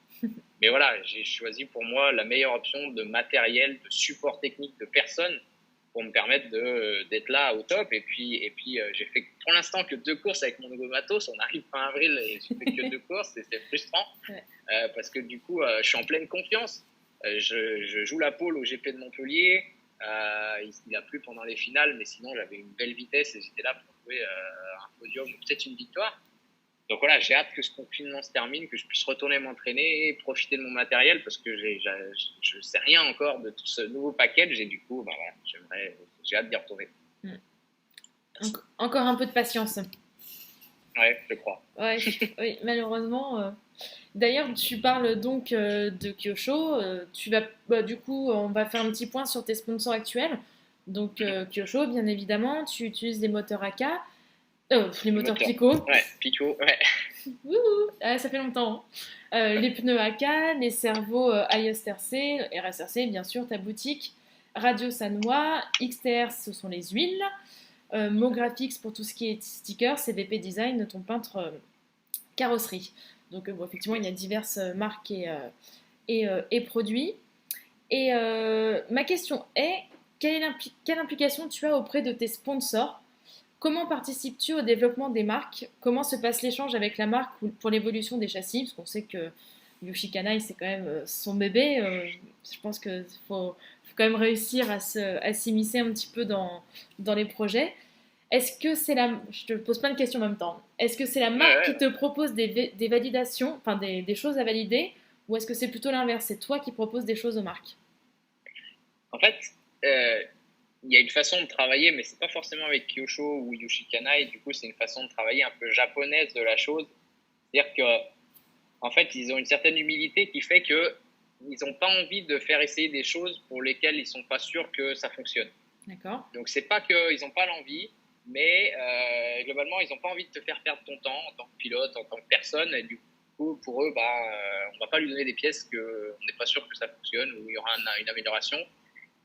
Mais voilà, j'ai choisi pour moi la meilleure option de matériel, de support technique, de personnes pour me permettre d'être là au top. Et puis j'ai fait pour l'instant que 2 courses avec mon nouveau matos. On arrive fin avril et j'ai fait que 2 courses et c'est frustrant parce que du coup, je suis en pleine confiance. Je joue la pole au GP de Montpellier. Il a plu pendant les finales, mais sinon j'avais une belle vitesse et j'étais là pour jouer un podium ou peut-être une victoire. Donc voilà, j'ai hâte que ce confinement se termine, que je puisse retourner m'entraîner, profiter de mon matériel parce que je sais rien encore de tout ce nouveau package et du coup, voilà, j'ai hâte d'y retourner. Encore un peu de patience. Ouais, je crois. Ouais, oui, malheureusement. D'ailleurs, tu parles donc de Kyosho. Du coup, on va faire un petit point sur tes sponsors actuels. Donc, Kyosho, bien évidemment, tu utilises les moteurs AK, les moteurs Pico. Ouais, Pico, ouais. Ça fait longtemps. Les pneus AK, les servos ISRC, RSRC, bien sûr, ta boutique. Radio Sanwa, XTR, ce sont les huiles. Mographics pour tout ce qui est stickers, CVP Design, ton peintre carrosserie. Donc effectivement, il y a diverses marques et produits. Et ma question est, quelle implication tu as auprès de tes sponsors? Comment participes-tu au développement des marques? Comment se passe l'échange avec la marque pour l'évolution des châssis? Parce qu'on sait que Yoshi Kanai, c'est quand même son bébé. Je pense qu'il faut quand même réussir à s'immiscer un petit peu dans les projets. Est-ce que c'est je te pose plein de questions en même temps. Est-ce que c'est la marque qui te propose des validations, enfin des choses à valider, ou est-ce que c'est plutôt l'inverse? C'est toi qui proposes des choses aux marques? En fait, il y a une façon de travailler, mais c'est pas forcément avec Kyosho ou Yoshi Kanai. Du coup, c'est une façon de travailler un peu japonaise de la chose. C'est-à-dire que, en fait, ils ont une certaine humilité qui fait que ils n'ont pas envie de faire essayer des choses pour lesquelles ils sont pas sûrs que ça fonctionne. D'accord. Donc, c'est pas qu'ils n'ont pas l'envie, mais globalement, ils n'ont pas envie de te faire perdre ton temps en tant que pilote, en tant que personne. Et du coup, pour eux, on va pas lui donner des pièces qu'on n'est pas sûr que ça fonctionne ou il y aura une amélioration.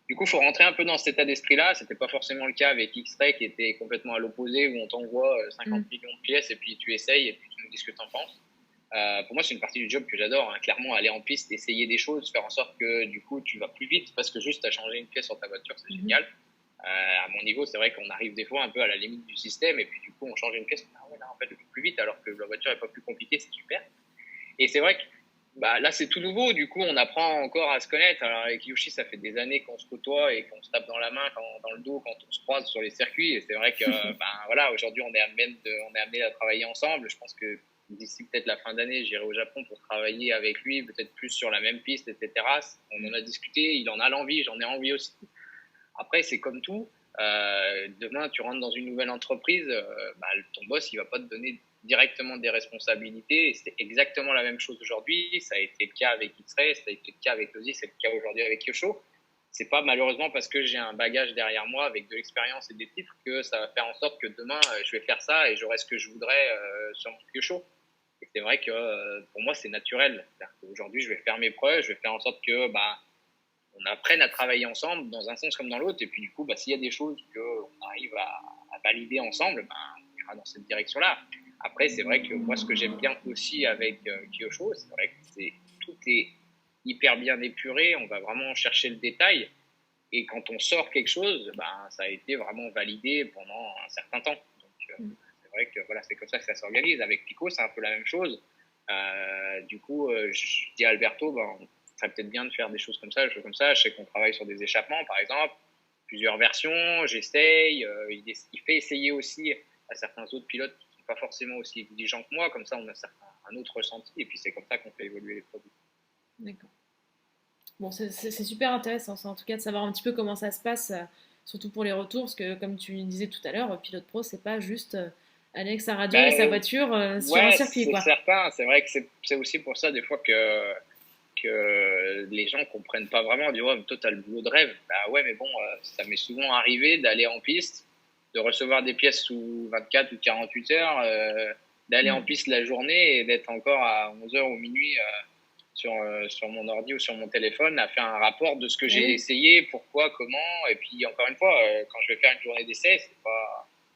Du coup, il faut rentrer un peu dans cet état d'esprit-là. C'était pas forcément le cas avec X-Ray qui était complètement à l'opposé, où on t'envoie 50 millions de pièces et puis tu essayes et puis tu nous dis ce que tu en penses. Pour moi, c'est une partie du job que j'adore. Hein. Clairement, aller en piste, essayer des choses, faire en sorte que du coup, tu vas plus vite parce que juste à changer une pièce sur ta voiture, c'est génial. À mon niveau, c'est vrai qu'on arrive des fois un peu à la limite du système et puis du coup, on change une pièce. Ah ouais, là, en fait, je vais plus vite alors que la voiture est pas plus compliquée, c'est super. Et c'est vrai que là, c'est tout nouveau. Du coup, on apprend encore à se connaître. Alors, avec Yoshi, ça fait des années qu'on se côtoie et qu'on se tape dans la main, dans le dos, quand on se croise sur les circuits. Et c'est vrai que, voilà, aujourd'hui, on est amené à travailler ensemble. Je pense que d'ici peut-être la fin d'année, j'irai au Japon pour travailler avec lui, peut-être plus sur la même piste, etc. On en a discuté. Il en a l'envie. J'en ai envie aussi. Après, c'est comme tout. Demain, tu rentres dans une nouvelle entreprise. Ton boss, il va pas te donner directement des responsabilités et c'est exactement la même chose aujourd'hui. Ça a été le cas avec X-Ray, ça a été le cas avec Ozzy, c'est le cas aujourd'hui avec Kyosho. C'est pas malheureusement parce que j'ai un bagage derrière moi avec de l'expérience et des titres que ça va faire en sorte que demain je vais faire ça et j'aurai ce que je voudrais sur mon Kyosho. Et c'est vrai que pour moi c'est naturel. Aujourd'hui je vais faire mes preuves, je vais faire en sorte que on apprenne à travailler ensemble dans un sens comme dans l'autre et puis du coup s'il y a des choses qu'on arrive à valider ensemble, on ira dans cette direction-là. Après, c'est vrai que moi, ce que j'aime bien aussi avec Kyosho, c'est vrai que tout est hyper bien épuré. On va vraiment chercher le détail. Et quand on sort quelque chose, ça a été vraiment validé pendant un certain temps. Donc, c'est vrai que voilà, c'est comme ça que ça s'organise. Avec Pico, c'est un peu la même chose. Du coup, je dis à Alberto, ça serait peut-être bien de faire des choses comme ça, des choses comme ça. Je sais qu'on travaille sur des échappements, par exemple, plusieurs versions. J'essaye. Il fait essayer aussi à certains autres pilotes pas forcément aussi exigeant que moi, comme ça on a un autre ressenti et puis c'est comme ça qu'on fait évoluer les produits. D'accord. Bon, c'est super intéressant en tout cas de savoir un petit peu comment ça se passe, surtout pour les retours, parce que comme tu disais tout à l'heure, pilote pro, c'est pas juste aller avec sa radio et sa voiture sur un circuit. C'est certain, c'est vrai que c'est aussi pour ça des fois que les gens comprennent pas vraiment, ils disent ouais, mais toi t'as le boulot de rêve. Ouais, mais bon, ça m'est souvent arrivé d'aller en piste, de recevoir des pièces sous 24 ou 48 heures, d'aller en piste la journée et d'être encore à 11h ou minuit sur mon ordi ou sur mon téléphone à faire un rapport de ce que j'ai essayé, pourquoi, comment. Et puis, encore une fois, quand je vais faire une journée d'essai,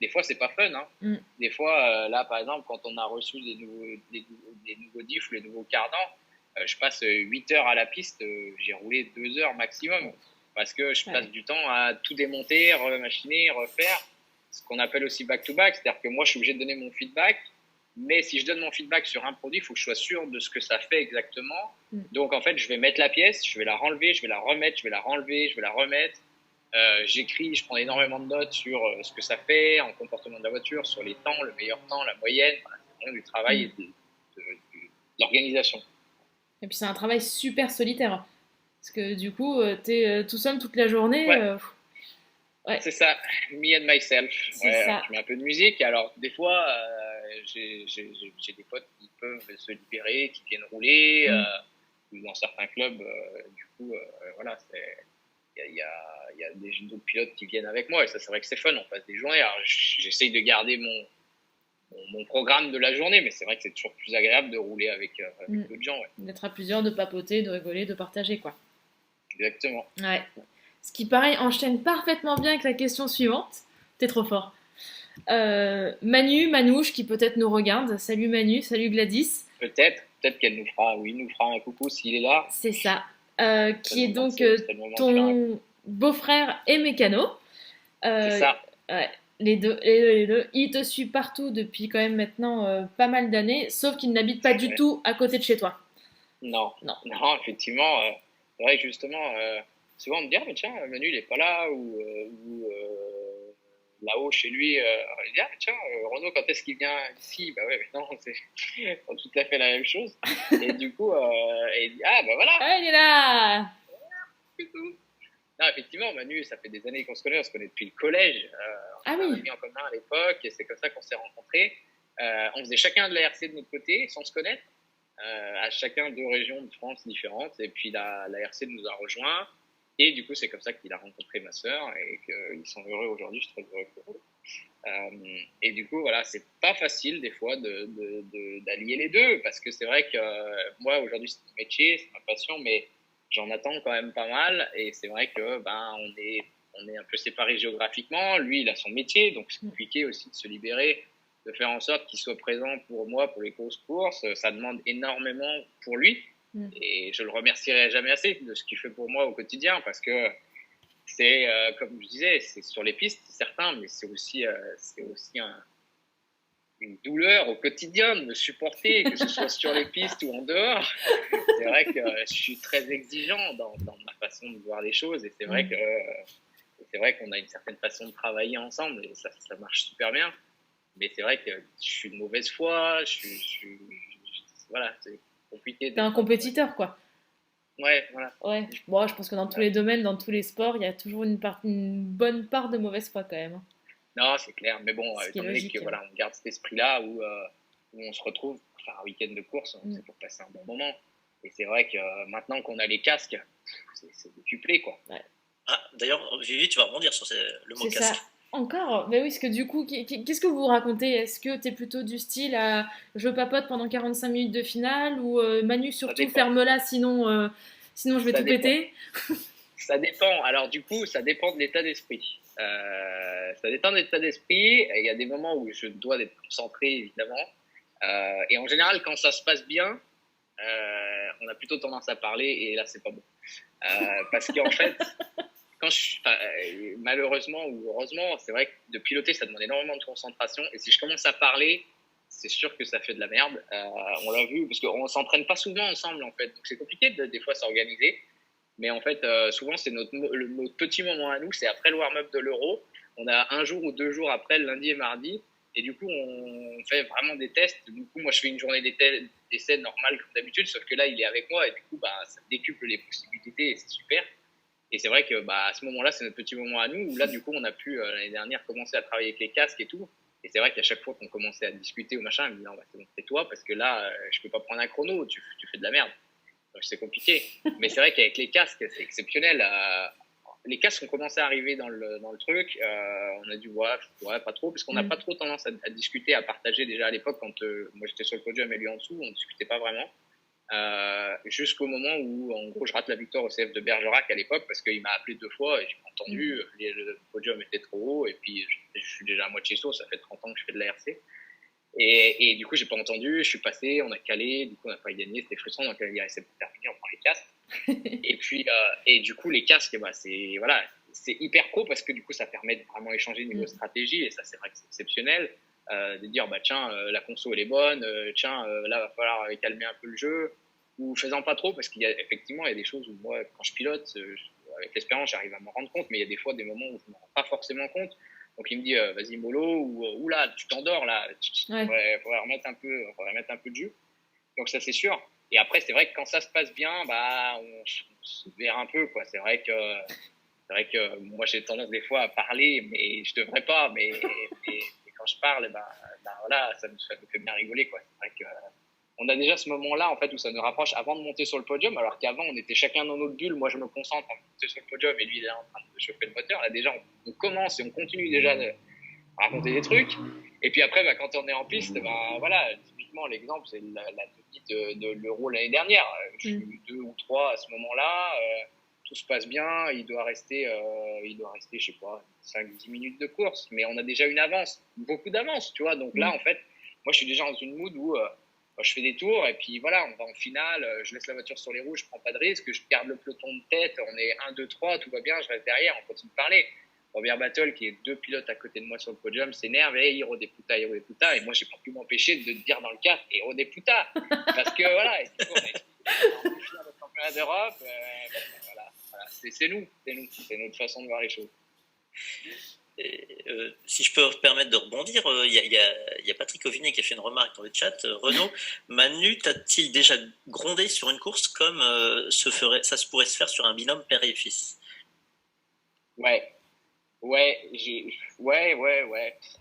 des fois, c'est pas fun. Hein. Des fois, là, par exemple, quand on a reçu des nouveaux diffs ou les nouveaux cardans, je passe 8 heures à la piste, j'ai roulé 2 heures maximum parce que je passe du temps à tout démonter, remachiner, refaire. Ce qu'on appelle aussi back-to-back, c'est-à-dire que moi, je suis obligé de donner mon feedback. Mais si je donne mon feedback sur un produit, il faut que je sois sûr de ce que ça fait exactement. Donc, en fait, je vais mettre la pièce, je vais la renlever, je vais la remettre, je vais la renlever, je vais la remettre. J'écris, je prends énormément de notes sur ce que ça fait en comportement de la voiture, sur les temps, le meilleur temps, la moyenne. Voilà, c'est vraiment du travail et de l'organisation. Et puis, c'est un travail super solitaire. Parce que du coup, t'es tout seul toute la journée. Ouais. C'est ça, me and myself. Ça. Je mets un peu de musique. Alors, des fois, j'ai des potes qui peuvent se libérer, qui viennent rouler. Dans certains clubs, du coup, voilà, il y a d'autres pilotes qui viennent avec moi. Et ça, c'est vrai que c'est fun. On passe des journées. Alors, j'essaye de garder mon programme de la journée, mais c'est vrai que c'est toujours plus agréable de rouler avec d'autres gens. Ouais. D'être à plusieurs, de papoter, de rigoler, de partager, quoi. Exactement. Ouais. Ce qui, pareil, enchaîne parfaitement bien avec la question suivante. T'es trop fort. Manouche, qui peut-être nous regarde. Salut Manu, salut Gladys. Peut-être qu'elle nous fera un coucou s'il est là. C'est ça. Qui est donc ton beau-frère et mécano. C'est ça. Ouais, les deux. Il te suit partout depuis quand même maintenant pas mal d'années, sauf qu'il n'habite pas du tout à côté de chez toi. Non, effectivement. C'est vrai que justement, souvent on me dit, mais tiens, Manu il est pas là, ou là-haut chez lui, on dit, tiens, Renaud, quand est-ce qu'il vient ici? Bah ouais, mais non, c'est tout à fait la même chose. Et du coup, il dit, voilà. Ah, il est là. Non, effectivement, Manu, ça fait des années qu'on se connaît depuis le collège. On a mis en commun à l'époque, et c'est comme ça qu'on s'est rencontrés. On faisait chacun de la RC de notre côté, sans se connaître. À chacun 2 régions de France différentes, et puis la RC nous a rejoints, et du coup c'est comme ça qu'il a rencontré ma sœur et qu'ils sont heureux aujourd'hui. Je suis très heureux pour eux. Et du coup voilà, c'est pas facile des fois d'allier les deux, parce que c'est vrai que moi aujourd'hui c'est mon métier, c'est ma passion, mais j'en attends quand même pas mal, et c'est vrai que on est un peu séparés géographiquement. Lui il a son métier, donc c'est compliqué aussi de se libérer, de faire en sorte qu'il soit présent pour moi pour les grosses courses. Ça demande énormément pour lui, et je le remercierai jamais assez de ce qu'il fait pour moi au quotidien, parce que c'est, comme je disais, c'est sur les pistes, c'est certain, mais c'est aussi une douleur au quotidien de me supporter, que ce soit sur les pistes ou en dehors. C'est vrai que je suis très exigeant dans ma façon de voir les choses, et c'est vrai qu'on a une certaine façon de travailler ensemble, et ça marche super bien. Mais c'est vrai que je suis de mauvaise foi, voilà, c'est compliqué. T'es un compétiteur, quoi. Ouais, voilà. Ouais, moi, je pense que dans tous les domaines, dans tous les sports, il y a toujours une bonne part de mauvaise foi, quand même. Non, c'est clair. Mais bon, étant donné que voilà, on garde cet esprit-là où on se retrouve pour faire un week-end de course, c'est pour passer un bon moment. Et c'est vrai que maintenant qu'on a les casques, c'est décuplé, quoi. Ouais. Ah, d'ailleurs, Vivi, tu vas rebondir sur le mot casque. Ça. Encore? Mais oui, parce que du coup, qu'est-ce que vous vous racontez? Est-ce que t'es plutôt du style à je papote pendant 45 minutes de finale, ou Manu, surtout ferme-la, sinon je vais tout péter? Ça dépend. Alors du coup, ça dépend de l'état d'esprit. Ça dépend de l'état d'esprit. Il y a des moments où je dois être concentré, évidemment. Et en général, quand ça se passe bien, on a plutôt tendance à parler, et là, c'est pas bon. Parce qu'en fait... malheureusement ou heureusement, c'est vrai que de piloter, ça demande énormément de concentration. Et si je commence à parler, c'est sûr que ça fait de la merde. On l'a vu, parce qu'on s'entraîne pas souvent ensemble, en fait. Donc c'est compliqué des fois s'organiser. Mais en fait, souvent, c'est notre petit moment à nous. C'est après le warm-up de l'Euro. On a 1 jour ou 2 jours après, le lundi et mardi. Et du coup, on fait vraiment des tests. Du coup, moi, je fais une journée d'essai normale comme d'habitude, sauf que là, il est avec moi. Et du coup, ça décuple les possibilités, et c'est super. Et c'est vrai que à ce moment-là, c'est notre petit moment à nous, où là, du coup, on a pu, l'année dernière, commencer à travailler avec les casques et tout. Et c'est vrai qu'à chaque fois qu'on commençait à discuter ou machin, elle me dit, non, c'est bon, fais-toi, parce que là, je peux pas prendre un chrono, tu fais de la merde. Donc, c'est compliqué. Mais c'est vrai qu'avec les casques, c'est exceptionnel. les casques ont commencé à arriver dans le truc. On a dit, ouais, pas trop, parce qu'on n'a pas trop tendance à discuter, à partager déjà à l'époque, quand moi j'étais sur le podium et lui en dessous, on ne discutait pas vraiment. Jusqu'au moment où, en gros, je rate la victoire au CF de Bergerac à l'époque, parce qu'il m'a appelé 2 fois et j'ai pas entendu. Le podium était trop haut, et puis je suis déjà à moitié saut, ça fait 30 ans que je fais de l'ARC. Et du coup, j'ai pas entendu, je suis passé, on a calé, du coup, on n'a pas gagné, c'était frustrant, donc il restait pour terminer, on prend les casques. Et puis, et du coup, les casques, bah, c'est hyper pro parce que du coup, ça permet de vraiment échanger niveau stratégie, et ça, c'est vrai que c'est exceptionnel. De dire, bah, tiens, la conso, elle est bonne, tiens, là, va falloir calmer un peu le jeu, ou faisant pas trop, parce qu'il y a effectivement, il y a des choses où moi, quand je pilote, avec l'expérience, j'arrive à m'en rendre compte, mais il y a des fois des moments où je ne m'en rends pas forcément compte. Donc il me dit, vas-y mollo, ou là, tu t'endors, là, faudrait remettre un peu de jus. Donc ça, c'est sûr. Et après, c'est vrai que quand ça se passe bien, bah, on se verra un peu, quoi. C'est vrai que moi, j'ai tendance des fois à parler, mais je devrais pas, mais quand je parle, bah, voilà, ça me fait bien rigoler, quoi. C'est vrai que on a déjà ce moment-là, en fait, où ça nous rapproche avant de monter sur le podium, alors qu'avant, on était chacun dans notre bulle. Moi, je me concentre à monter sur le podium et lui, il est en train de chauffer le moteur. Là, déjà, on commence et on continue déjà de raconter des trucs. Et puis après, bah, quand on est en piste, bah, voilà, typiquement, l'exemple, c'est la tenue de l'Euro l'année dernière. Je suis 2 ou 3 à ce moment-là. Tout se passe bien. Il doit rester, je sais pas, 5-10 minutes de course. Mais on a déjà une avance, beaucoup d'avance, tu vois. Donc là, en fait, moi, je suis déjà dans une mood où je fais des tours et puis voilà, on va en finale, je laisse la voiture sur les roues, je prends pas de risque, je garde le peloton de tête, on est 1, 2, 3, tout va bien, je reste derrière, on continue de parler. Robert Battle, qui est 2 pilotes à côté de moi sur le podium, s'énerve, et Hiro des puta, et moi j'ai pas pu m'empêcher de dire dans le casque Hiro des puta, parce que voilà, et du coup, on est en finale de championnat d'Europe, voilà, c'est notre façon de voir les choses. Et, si je peux me permettre de rebondir, il y a Patrick Ovinet qui a fait une remarque dans le chat. Renaud, Manu t'a-t-il déjà grondé sur une course comme ça se pourrait se faire sur un binôme père et fils? Ouais.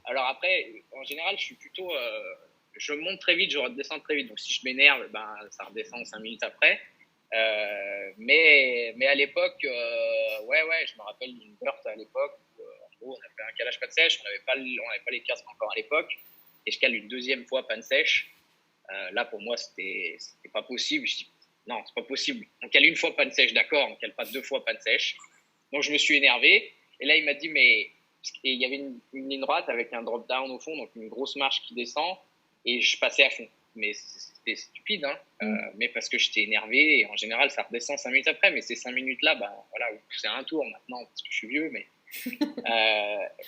Alors après, en général, je suis plutôt, je monte très vite, je redescends très vite. Donc si je m'énerve, ben ça redescend 5 minutes après. Mais à l'époque, je me rappelle d'une Burt à l'époque où en gros on a fait un calage panne sèche, on n'avait pas les casques encore à l'époque, et je cale une deuxième fois panne sèche. Là pour moi c'était pas possible. Je dis non, c'est pas possible. On cale une fois panne sèche, d'accord, on cale pas 2 fois panne sèche. Donc je me suis énervé, et là il m'a dit et il y avait une ligne droite avec un drop down au fond, donc une grosse marche qui descend, et je passais à fond. Mais c'était stupide, hein. Mais parce que j'étais énervé, et en général ça redescend 5 minutes après, mais ces 5 minutes là, bah voilà, c'est un tour maintenant parce que je suis vieux, mais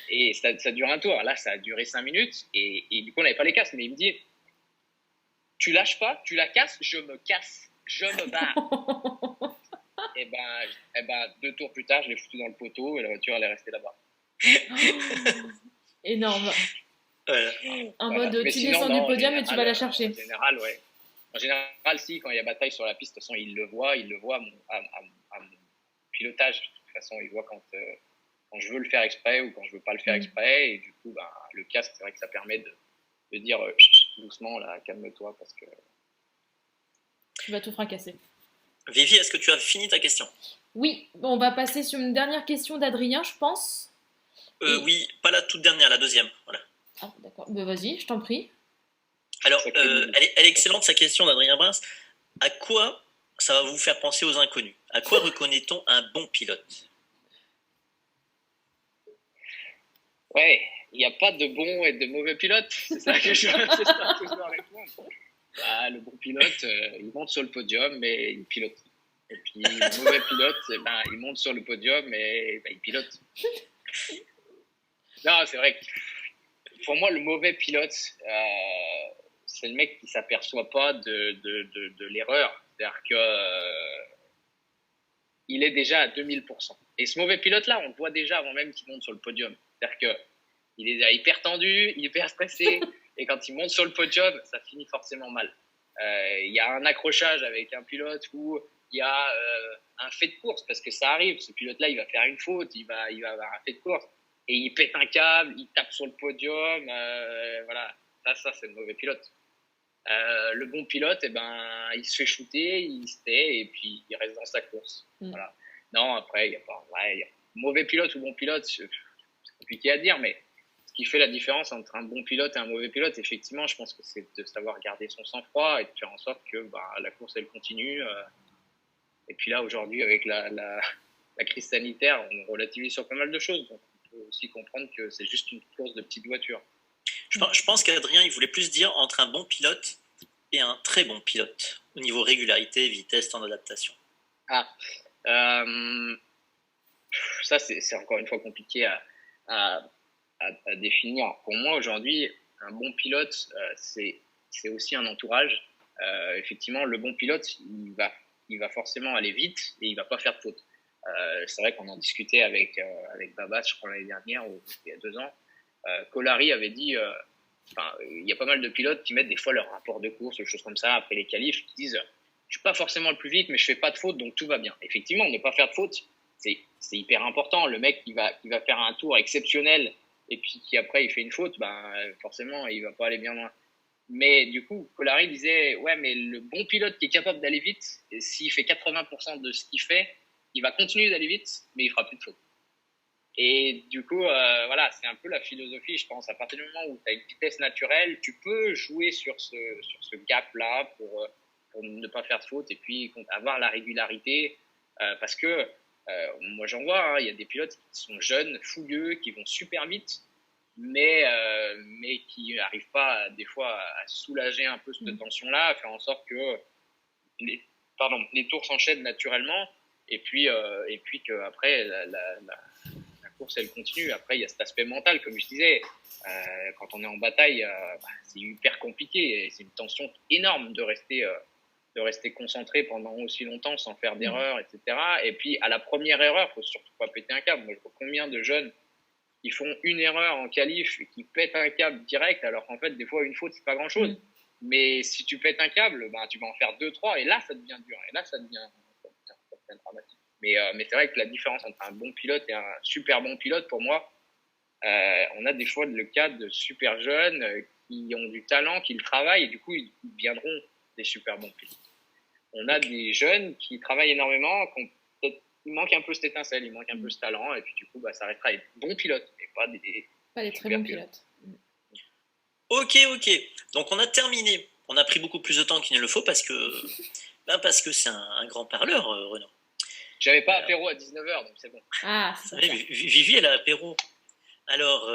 et ça dure un tour. Là ça a duré 5 minutes, et du coup on n'avait pas les casques, mais il me dit tu lâches pas, tu la casses, je me casse, je me barre. Et ben 2 tours plus tard, je l'ai foutu dans le poteau et la voiture elle est restée là-bas. Énorme. En voilà. mode, tu descends du podium et tu vas la chercher. En général, si, quand il y a bataille sur la piste, de toute façon, il le voit à mon pilotage. De toute façon, il voit quand je veux le faire exprès ou quand je veux pas le faire exprès. Et du coup, le casque, c'est vrai que ça permet de dire doucement, là, calme-toi, parce que tu vas tout fracasser. Vivi, est-ce que tu as fini ta question? Oui, on va passer sur une dernière question d'Adrien, je pense. Oui, pas la toute dernière, la deuxième. Voilà. Ah, d'accord. Bah, vas-y, je t'en prie. Alors, elle est excellente, sa question d'Adrien Brins. À quoi ça va vous faire penser aux inconnus? À quoi reconnaît-on un bon pilote? Ouais, il n'y a pas de bon et de mauvais pilote. C'est ça que je dois répondre. Le bon pilote, il monte sur le podium, mais il pilote. Et puis le mauvais pilote, il monte sur le podium, mais il pilote. Non, c'est vrai que pour moi, le mauvais pilote, c'est le mec qui s'aperçoit pas de l'erreur. C'est-à-dire que il est déjà à 2000%. Et ce mauvais pilote-là, on le voit déjà avant même qu'il monte sur le podium. C'est-à-dire qu'il est déjà hyper tendu, hyper stressé, et quand il monte sur le podium, ça finit forcément mal. Il y a un accrochage avec un pilote où il y a un fait de course, parce que ça arrive. Ce pilote-là, il va faire une faute, il va avoir un fait de course, et il pète un câble, il tape sur le podium. Voilà, ça c'est le mauvais pilote. Le bon pilote, il se fait shooter, il se tait, et puis il reste dans sa course. Voilà. Non, après, il n'y a pas. Ouais, mauvais pilote ou bon pilote, c'est compliqué à dire, mais ce qui fait la différence entre un bon pilote et un mauvais pilote, effectivement, je pense que c'est de savoir garder son sang-froid et de faire en sorte que la course, elle continue. Et puis là, aujourd'hui, avec la crise sanitaire, on relativise sur pas mal de choses. Donc, on peut aussi comprendre que c'est juste une course de petite voiture. Je pense qu'Adrien, il voulait plus dire entre un bon pilote et un très bon pilote, au niveau régularité, vitesse, temps d'adaptation. Ça, c'est encore une fois compliqué à définir. Pour moi, aujourd'hui, un bon pilote, c'est aussi un entourage. Effectivement, le bon pilote, il va forcément aller vite et il va pas faire de faute. C'est vrai qu'on en discutait avec Babas, je crois, l'année dernière ou il y a 2 ans. Colari avait dit, il y a pas mal de pilotes qui mettent des fois leur rapport de course, des choses comme ça, après les qualifs, qui disent, je suis pas forcément le plus vite, mais je fais pas de faute, donc tout va bien. Effectivement, ne pas faire de faute, c'est hyper important. Le mec qui va faire un tour exceptionnel et puis qui après il fait une faute, forcément il va pas aller bien loin. Mais du coup, Colari disait, ouais, mais le bon pilote qui est capable d'aller vite, s'il fait 80% de ce qu'il fait, il va continuer d'aller vite, mais il fera plus de faute. Et du coup, voilà, c'est un peu la philosophie, je pense. À partir du moment où tu as une vitesse naturelle, tu peux jouer sur ce gap-là pour ne pas faire de faute et puis avoir la régularité. Parce que moi, j'en vois, il y a des pilotes qui sont jeunes, fougueux, qui vont super vite, mais qui n'arrivent pas, des fois, à soulager un peu cette tension-là, à faire en sorte que les tours s'enchaînent naturellement et puis qu'après, la course, elle continue. Après, il y a cet aspect mental, comme je disais. Quand on est en bataille, c'est hyper compliqué. C'est une tension énorme de rester concentré pendant aussi longtemps sans faire d'erreur, etc. Et puis, à la première erreur, il faut surtout pas péter un câble. Moi, je vois combien de jeunes qui font une erreur en qualif et qui pètent un câble direct, alors qu'en fait, des fois, une faute, c'est pas grand-chose. Mais si tu pètes un câble, tu vas en faire 2-3, et là, ça devient dur. Et là, ça devient dramatique. Mais c'est vrai que la différence entre un bon pilote et un super bon pilote, pour moi, on a des fois le cas de super jeunes qui ont du talent, qui le travaillent, et du coup, ils deviendront des super bons pilotes. On a des jeunes qui travaillent énormément, il manque un peu cette étincelle, il manque un peu ce talent, et puis du coup, ça restera des bons pilotes, mais pas des très bons pilotes. Ok. Donc on a terminé. On a pris beaucoup plus de temps qu'il ne le faut parce que c'est un grand parleur, Renaud. J'avais pas apéro à 19h, donc c'est bon. Vivi, elle a apéro. Alors,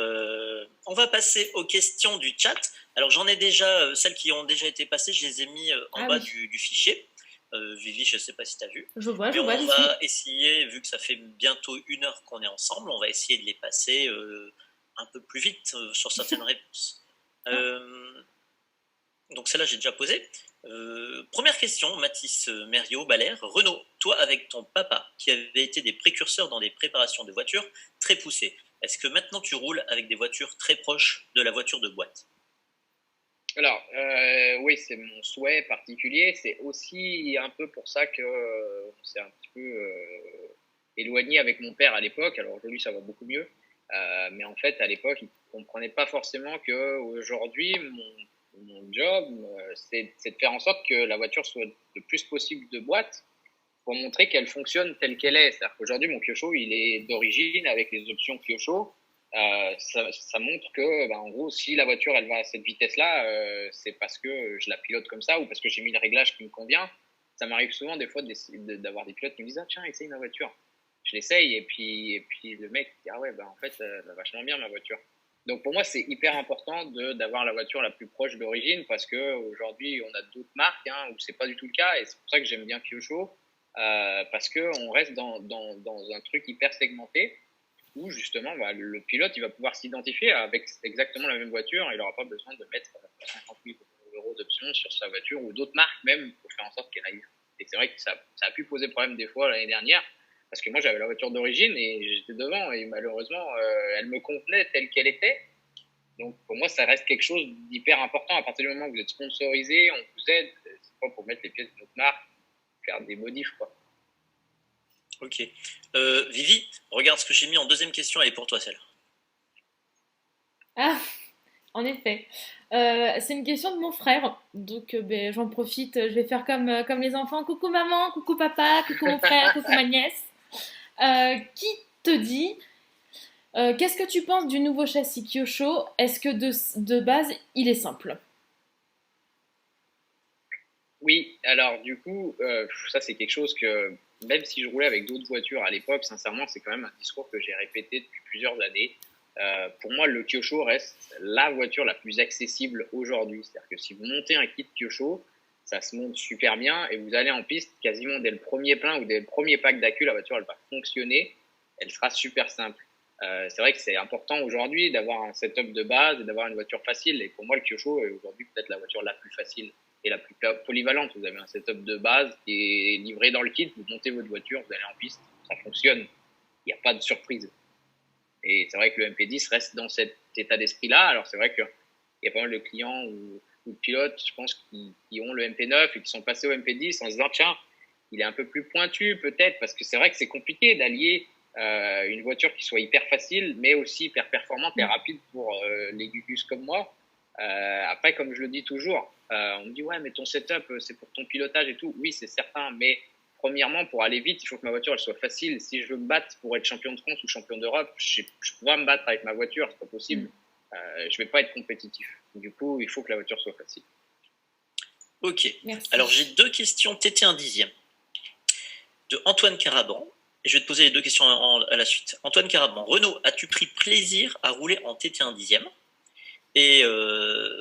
on va passer aux questions du chat. Alors, j'en ai déjà, celles qui ont déjà été passées, je les ai mis en bas du fichier. Vivi, je ne sais pas si tu as vu. Je vois. On va essayer, vu que ça fait bientôt 1 heure qu'on est ensemble, on va essayer de les passer un peu plus vite sur certaines réponses. Donc, celle-là, j'ai déjà posée. Première question, Mathis Mériot-Balaire. Renaud, toi avec ton papa, qui avait été des précurseurs dans des préparations de voitures très poussées, est-ce que maintenant tu roules avec des voitures très proches de la voiture de boîte? Alors, oui, c'est mon souhait particulier. C'est aussi un peu pour ça que on s'est un petit peu éloigné avec mon père à l'époque. Alors aujourd'hui, ça va beaucoup mieux. Mais en fait, à l'époque, il ne comprenait pas forcément qu'aujourd'hui, mon job, c'est de faire en sorte que la voiture soit le plus possible de boîte pour montrer qu'elle fonctionne telle qu'elle est. C'est-à-dire qu'aujourd'hui, mon Kyosho, il est d'origine avec les options Kyosho. Ça montre que, en gros, si la voiture, elle va à cette vitesse-là, c'est parce que je la pilote comme ça ou parce que j'ai mis le réglage qui me convient. Ça m'arrive souvent, des fois, d'avoir des pilotes qui me disent « Ah, tiens, essaye ma voiture ». Je l'essaye et puis le mec dit « Ah ouais, en fait, elle va vachement bien ma voiture ». Donc pour moi, c'est hyper important d'avoir la voiture la plus proche de l'origine parce qu'aujourd'hui, on a d'autres marques où c'est pas du tout le cas et c'est pour ça que j'aime bien Kyosho parce qu'on reste dans un truc hyper segmenté où justement le pilote il va pouvoir s'identifier avec exactement la même voiture, il n'aura pas besoin de mettre 50 000 euros d'options sur sa voiture ou d'autres marques même pour faire en sorte qu'elle aille. Et c'est vrai que ça a pu poser problème des fois l'année dernière parce que moi j'avais la voiture d'origine et j'étais devant et malheureusement elle me convenait telle qu'elle était. Donc pour moi ça reste quelque chose d'hyper important. À partir du moment où vous êtes sponsorisé, on vous aide, c'est pas pour mettre les pièces de notre marque, faire des modifs quoi. Ok. Vivi, regarde ce que j'ai mis en deuxième question, elle est pour toi celle-là. Ah, en effet. C'est une question de mon frère, donc j'en profite, je vais faire comme les enfants. Coucou maman, coucou papa, coucou mon frère, coucou ma nièce. Qui te dit qu'est-ce que tu penses du nouveau châssis Kyosho? Est-ce que de base, il est simple? Oui, alors du coup, ça c'est quelque chose que, même si je roulais avec d'autres voitures à l'époque, sincèrement, c'est quand même un discours que j'ai répété depuis plusieurs années. Pour moi, le Kyosho reste la voiture la plus accessible aujourd'hui. C'est-à-dire que si vous montez un kit Kyosho, ça se monte super bien et vous allez en piste quasiment dès le premier plein ou dès le premier pack d'accu, la voiture elle va fonctionner, elle sera super simple. C'est vrai que c'est important aujourd'hui d'avoir un setup de base et d'avoir une voiture facile. Et pour moi, le Kyosho est aujourd'hui peut-être la voiture la plus facile et la plus polyvalente. Vous avez un setup de base qui est livré dans le kit, vous montez votre voiture, vous allez en piste, ça fonctionne. Il n'y a pas de surprise. Et c'est vrai que le MP10 reste dans cet état d'esprit-là. Alors c'est vrai qu'il y a pas mal de clients ou de pilotes, je pense, qui ont le MP9 et qui sont passés au MP10 en se disant, tiens, il est un peu plus pointu peut-être, parce que c'est vrai que c'est compliqué d'allier une voiture qui soit hyper facile, mais aussi hyper performante et rapide pour les gugus comme moi. Après, comme je le dis toujours, on me dit, ouais, mais ton setup, c'est pour ton pilotage et tout. Oui, c'est certain, mais premièrement, pour aller vite, il faut que ma voiture elle soit facile. Si je veux me battre pour être champion de France ou champion d'Europe, je peux pas me battre avec ma voiture, c'est pas possible. Je vais pas être compétitif. Du coup, il faut que la voiture soit facile. Ok. Merci. Alors j'ai 2 questions TT1 dixième de Antoine Caraban. Et je vais te poser les 2 questions à la suite. Antoine Caraban, Renault, as-tu pris plaisir à rouler en TT1 dixième? Et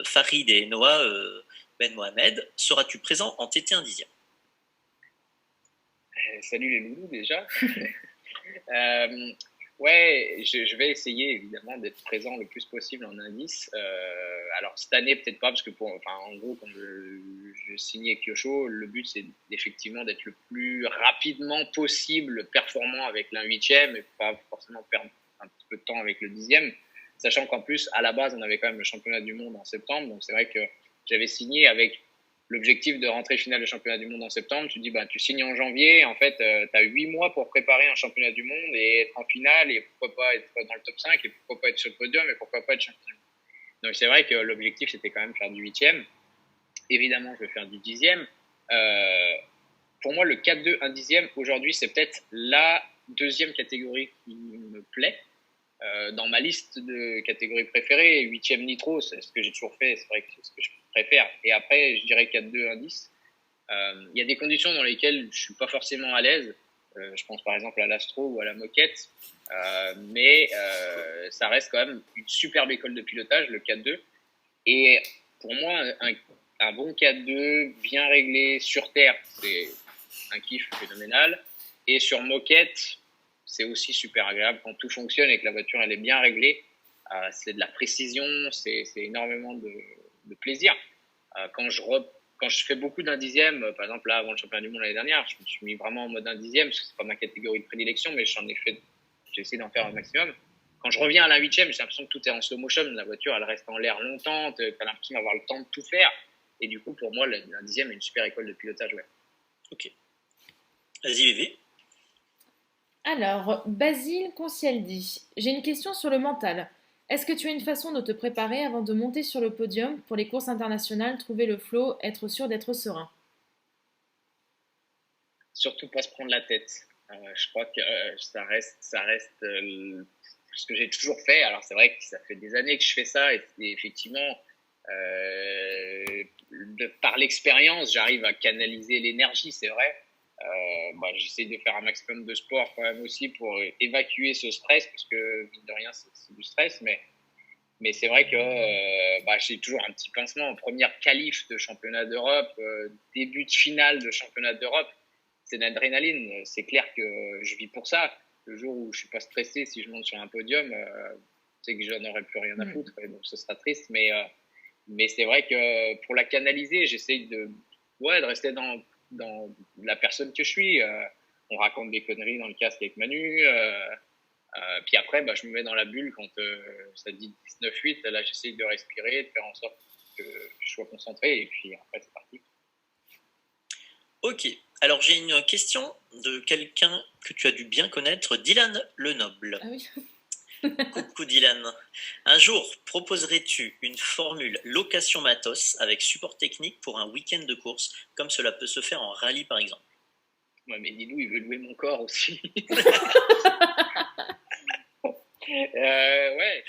Farid et Noah Ben Mohamed, seras-tu présent en TT1 dixième? Salut les loulous déjà. Ouais, je vais essayer évidemment d'être présent le plus possible en indice. Alors cette année peut-être pas parce que en gros quand je signais Kyosho, le but c'est effectivement d'être le plus rapidement possible performant avec l'un-huitième et pas forcément perdre un petit peu de temps avec le dixième. Sachant qu'en plus à la base on avait quand même le championnat du monde en septembre, donc c'est vrai que j'avais signé avec l'objectif de rentrer finale de championnat du monde en septembre. Tu dis, bah, tu signes en janvier. En fait, tu as 8 mois pour préparer un championnat du monde et être en finale et pourquoi pas être dans le top 5 et pourquoi pas être sur le podium et pourquoi pas être champion. Donc, c'est vrai que l'objectif, c'était quand même faire du 8e. Évidemment, je vais faire du 10e. Pour moi, le 4-2, 1 dixième, aujourd'hui, c'est peut-être la deuxième catégorie qui me plaît. Dans ma liste de catégories préférées, 8e nitro, c'est ce que j'ai toujours fait, c'est vrai que c'est ce que je préfère. Et après, je dirais 4-2, 1-10. Il y a des conditions dans lesquelles je suis pas forcément à l'aise. Je pense par exemple à l'Astro ou à la Moquette. Mais ça reste quand même une superbe école de pilotage, le 4-2. Et pour moi, un bon 4-2, bien réglé, sur terre, c'est un kiff phénoménal. Et sur Moquette, c'est aussi super agréable quand tout fonctionne et que la voiture elle est bien réglée. C'est de la précision, c'est énormément de plaisir. Quand je fais beaucoup d'un dixième, par exemple là avant le championnat du monde l'année dernière, je me suis mis vraiment en mode un dixième parce que c'est pas ma catégorie de prédilection, mais j'ai essayé d'en faire un maximum. Quand je reviens à la huitième, j'ai l'impression que tout est en slow motion, la voiture elle reste en l'air longtemps, t'as l'impression d'avoir le temps de tout faire. Et du coup pour moi un dixième est une super école de pilotage. Ouais. Ok. Vas-y Vivi. Alors, Basile Concialdi, j'ai une question sur le mental. Est-ce que tu as une façon de te préparer avant de monter sur le podium pour les courses internationales, trouver le flow, être sûr d'être serein? Surtout pas se prendre la tête. Je crois que ça reste ce que j'ai toujours fait. Alors c'est vrai que ça fait des années que je fais ça et effectivement, par l'expérience, j'arrive à canaliser l'énergie, c'est vrai. J'essaie de faire un maximum de sport quand même aussi pour évacuer ce stress parce que mine de rien c'est du stress, mais c'est vrai que j'ai toujours un petit pincement en première qualif de championnat d'Europe, début de finale de championnat d'Europe. C'est l'adrénaline. C'est clair que je vis pour ça. Le jour où je suis pas stressé, si je monte sur un podium, c'est que j'en aurais plus rien à foutre. Et donc ce sera triste, mais c'est vrai que pour la canaliser, j'essaye de rester dans la personne que je suis. On raconte des conneries dans le casque avec Manu. Puis après, je me mets dans la bulle quand ça dit 19-8. Là, j'essaye de respirer, de faire en sorte que je sois concentré. Et puis après, c'est parti. Ok. Alors, j'ai une question de quelqu'un que tu as dû bien connaître, Dylan Lenoble. Ah oui. Coucou Dylan. Un jour, proposerais-tu une formule location matos avec support technique pour un week-end de course, comme cela peut se faire en rallye par exemple? Ouais, mais dis-nous, il veut louer mon corps aussi. Ouais,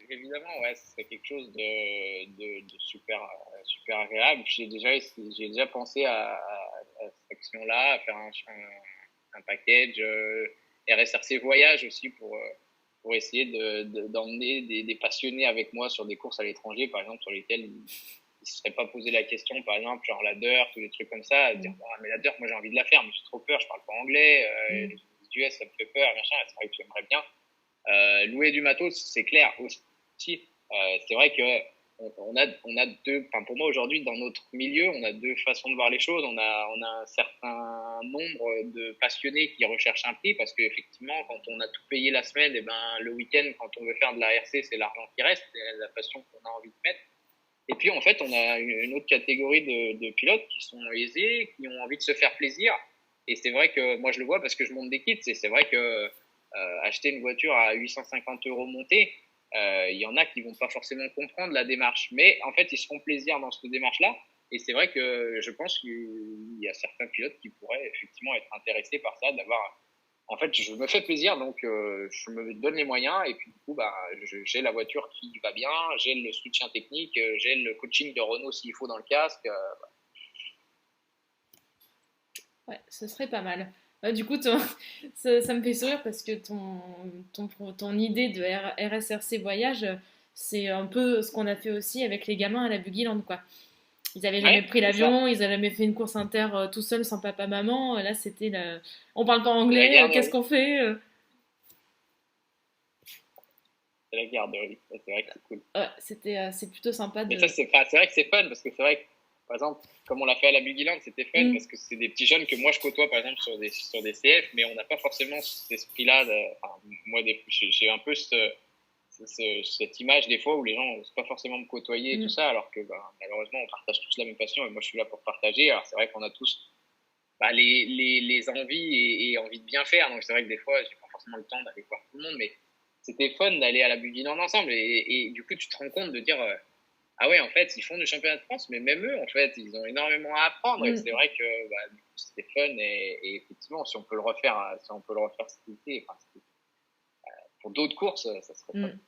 évidemment, ouais, ce serait quelque chose de super, super agréable. J'ai déjà pensé à cette action-là, à faire un package RSRC voyage aussi pour essayer d'emmener des passionnés avec moi sur des courses à l'étranger, par exemple, sur lesquelles ils ne se seraient pas posé la question, par exemple, genre la Dirt ou des trucs comme ça, à dire, mais la Dirt, moi j'ai envie de la faire, mais j'ai trop peur, je parle pas anglais, les US, ça me fait peur, machin, c'est vrai que j'aimerais bien. Louer du matos, c'est clair aussi. C'est vrai que on a deux, enfin pour moi aujourd'hui dans notre milieu, on a deux façons de voir les choses. On a un certain nombre de passionnés qui recherchent un prix parce qu'effectivement, quand on a tout payé la semaine, et ben le week-end, quand on veut faire de la RC, c'est l'argent qui reste, c'est la passion qu'on a envie de mettre. Et puis en fait, on a une autre catégorie de pilotes qui sont aisés, qui ont envie de se faire plaisir. Et c'est vrai que moi je le vois parce que je monte des kits. Et c'est vrai que acheter une voiture à 850 euros montée, il y en a qui vont pas forcément comprendre la démarche. Mais en fait, ils se font plaisir dans cette démarche-là. Et c'est vrai que je pense qu'il y a certains pilotes qui pourraient effectivement être intéressés par ça, d'avoir. En fait, je me fais plaisir, donc je me donne les moyens. Et puis du coup, bah, j'ai la voiture qui va bien, j'ai le soutien technique, j'ai le coaching de Renault s'il faut dans le casque. Ouais, ce serait pas mal. Du coup, ça me fait sourire parce que ton idée de RSRC voyage, c'est un peu ce qu'on a fait aussi avec les gamins à la Buggyland, quoi. Ils n'avaient jamais Ouais, pris c'est ça. l'avion, ils n'avaient jamais fait une course inter tout seul sans papa maman. Là, c'était on parle pas C'est la anglais, qu'est-ce garderie. qu'on fait? C'est la garderie. C'est vrai que c'est cool. Ouais, c'est plutôt sympa Mais ça, de. c'est vrai que c'est fun parce que c'est vrai que, par exemple, comme on l'a fait à la Buggyland, c'était fun Mm, parce que c'est des petits jeunes que moi je côtoie, par exemple, sur des CF, mais on n'a pas forcément cet esprit-là. Enfin, moi, j'ai un peu cette image des fois où les gens n'osent pas forcément me côtoyer et tout mm, ça, alors que bah, malheureusement, on partage tous la même passion et moi je suis là pour partager. Alors c'est vrai qu'on a tous bah, les envies et envie de bien faire, donc c'est vrai que des fois, j'ai pas forcément le temps d'aller voir tout le monde, mais c'était fun d'aller à la Buggyland ensemble et du coup, tu te rends compte de dire. Ah ouais, en fait, ils font du championnat de France, mais même eux, en fait, ils ont énormément à apprendre. Et c'est mm. vrai que bah, du coup, c'était fun. Et effectivement, si on peut le refaire, si on peut le refaire cet été, enfin, pour d'autres courses, ça serait fun. Mm,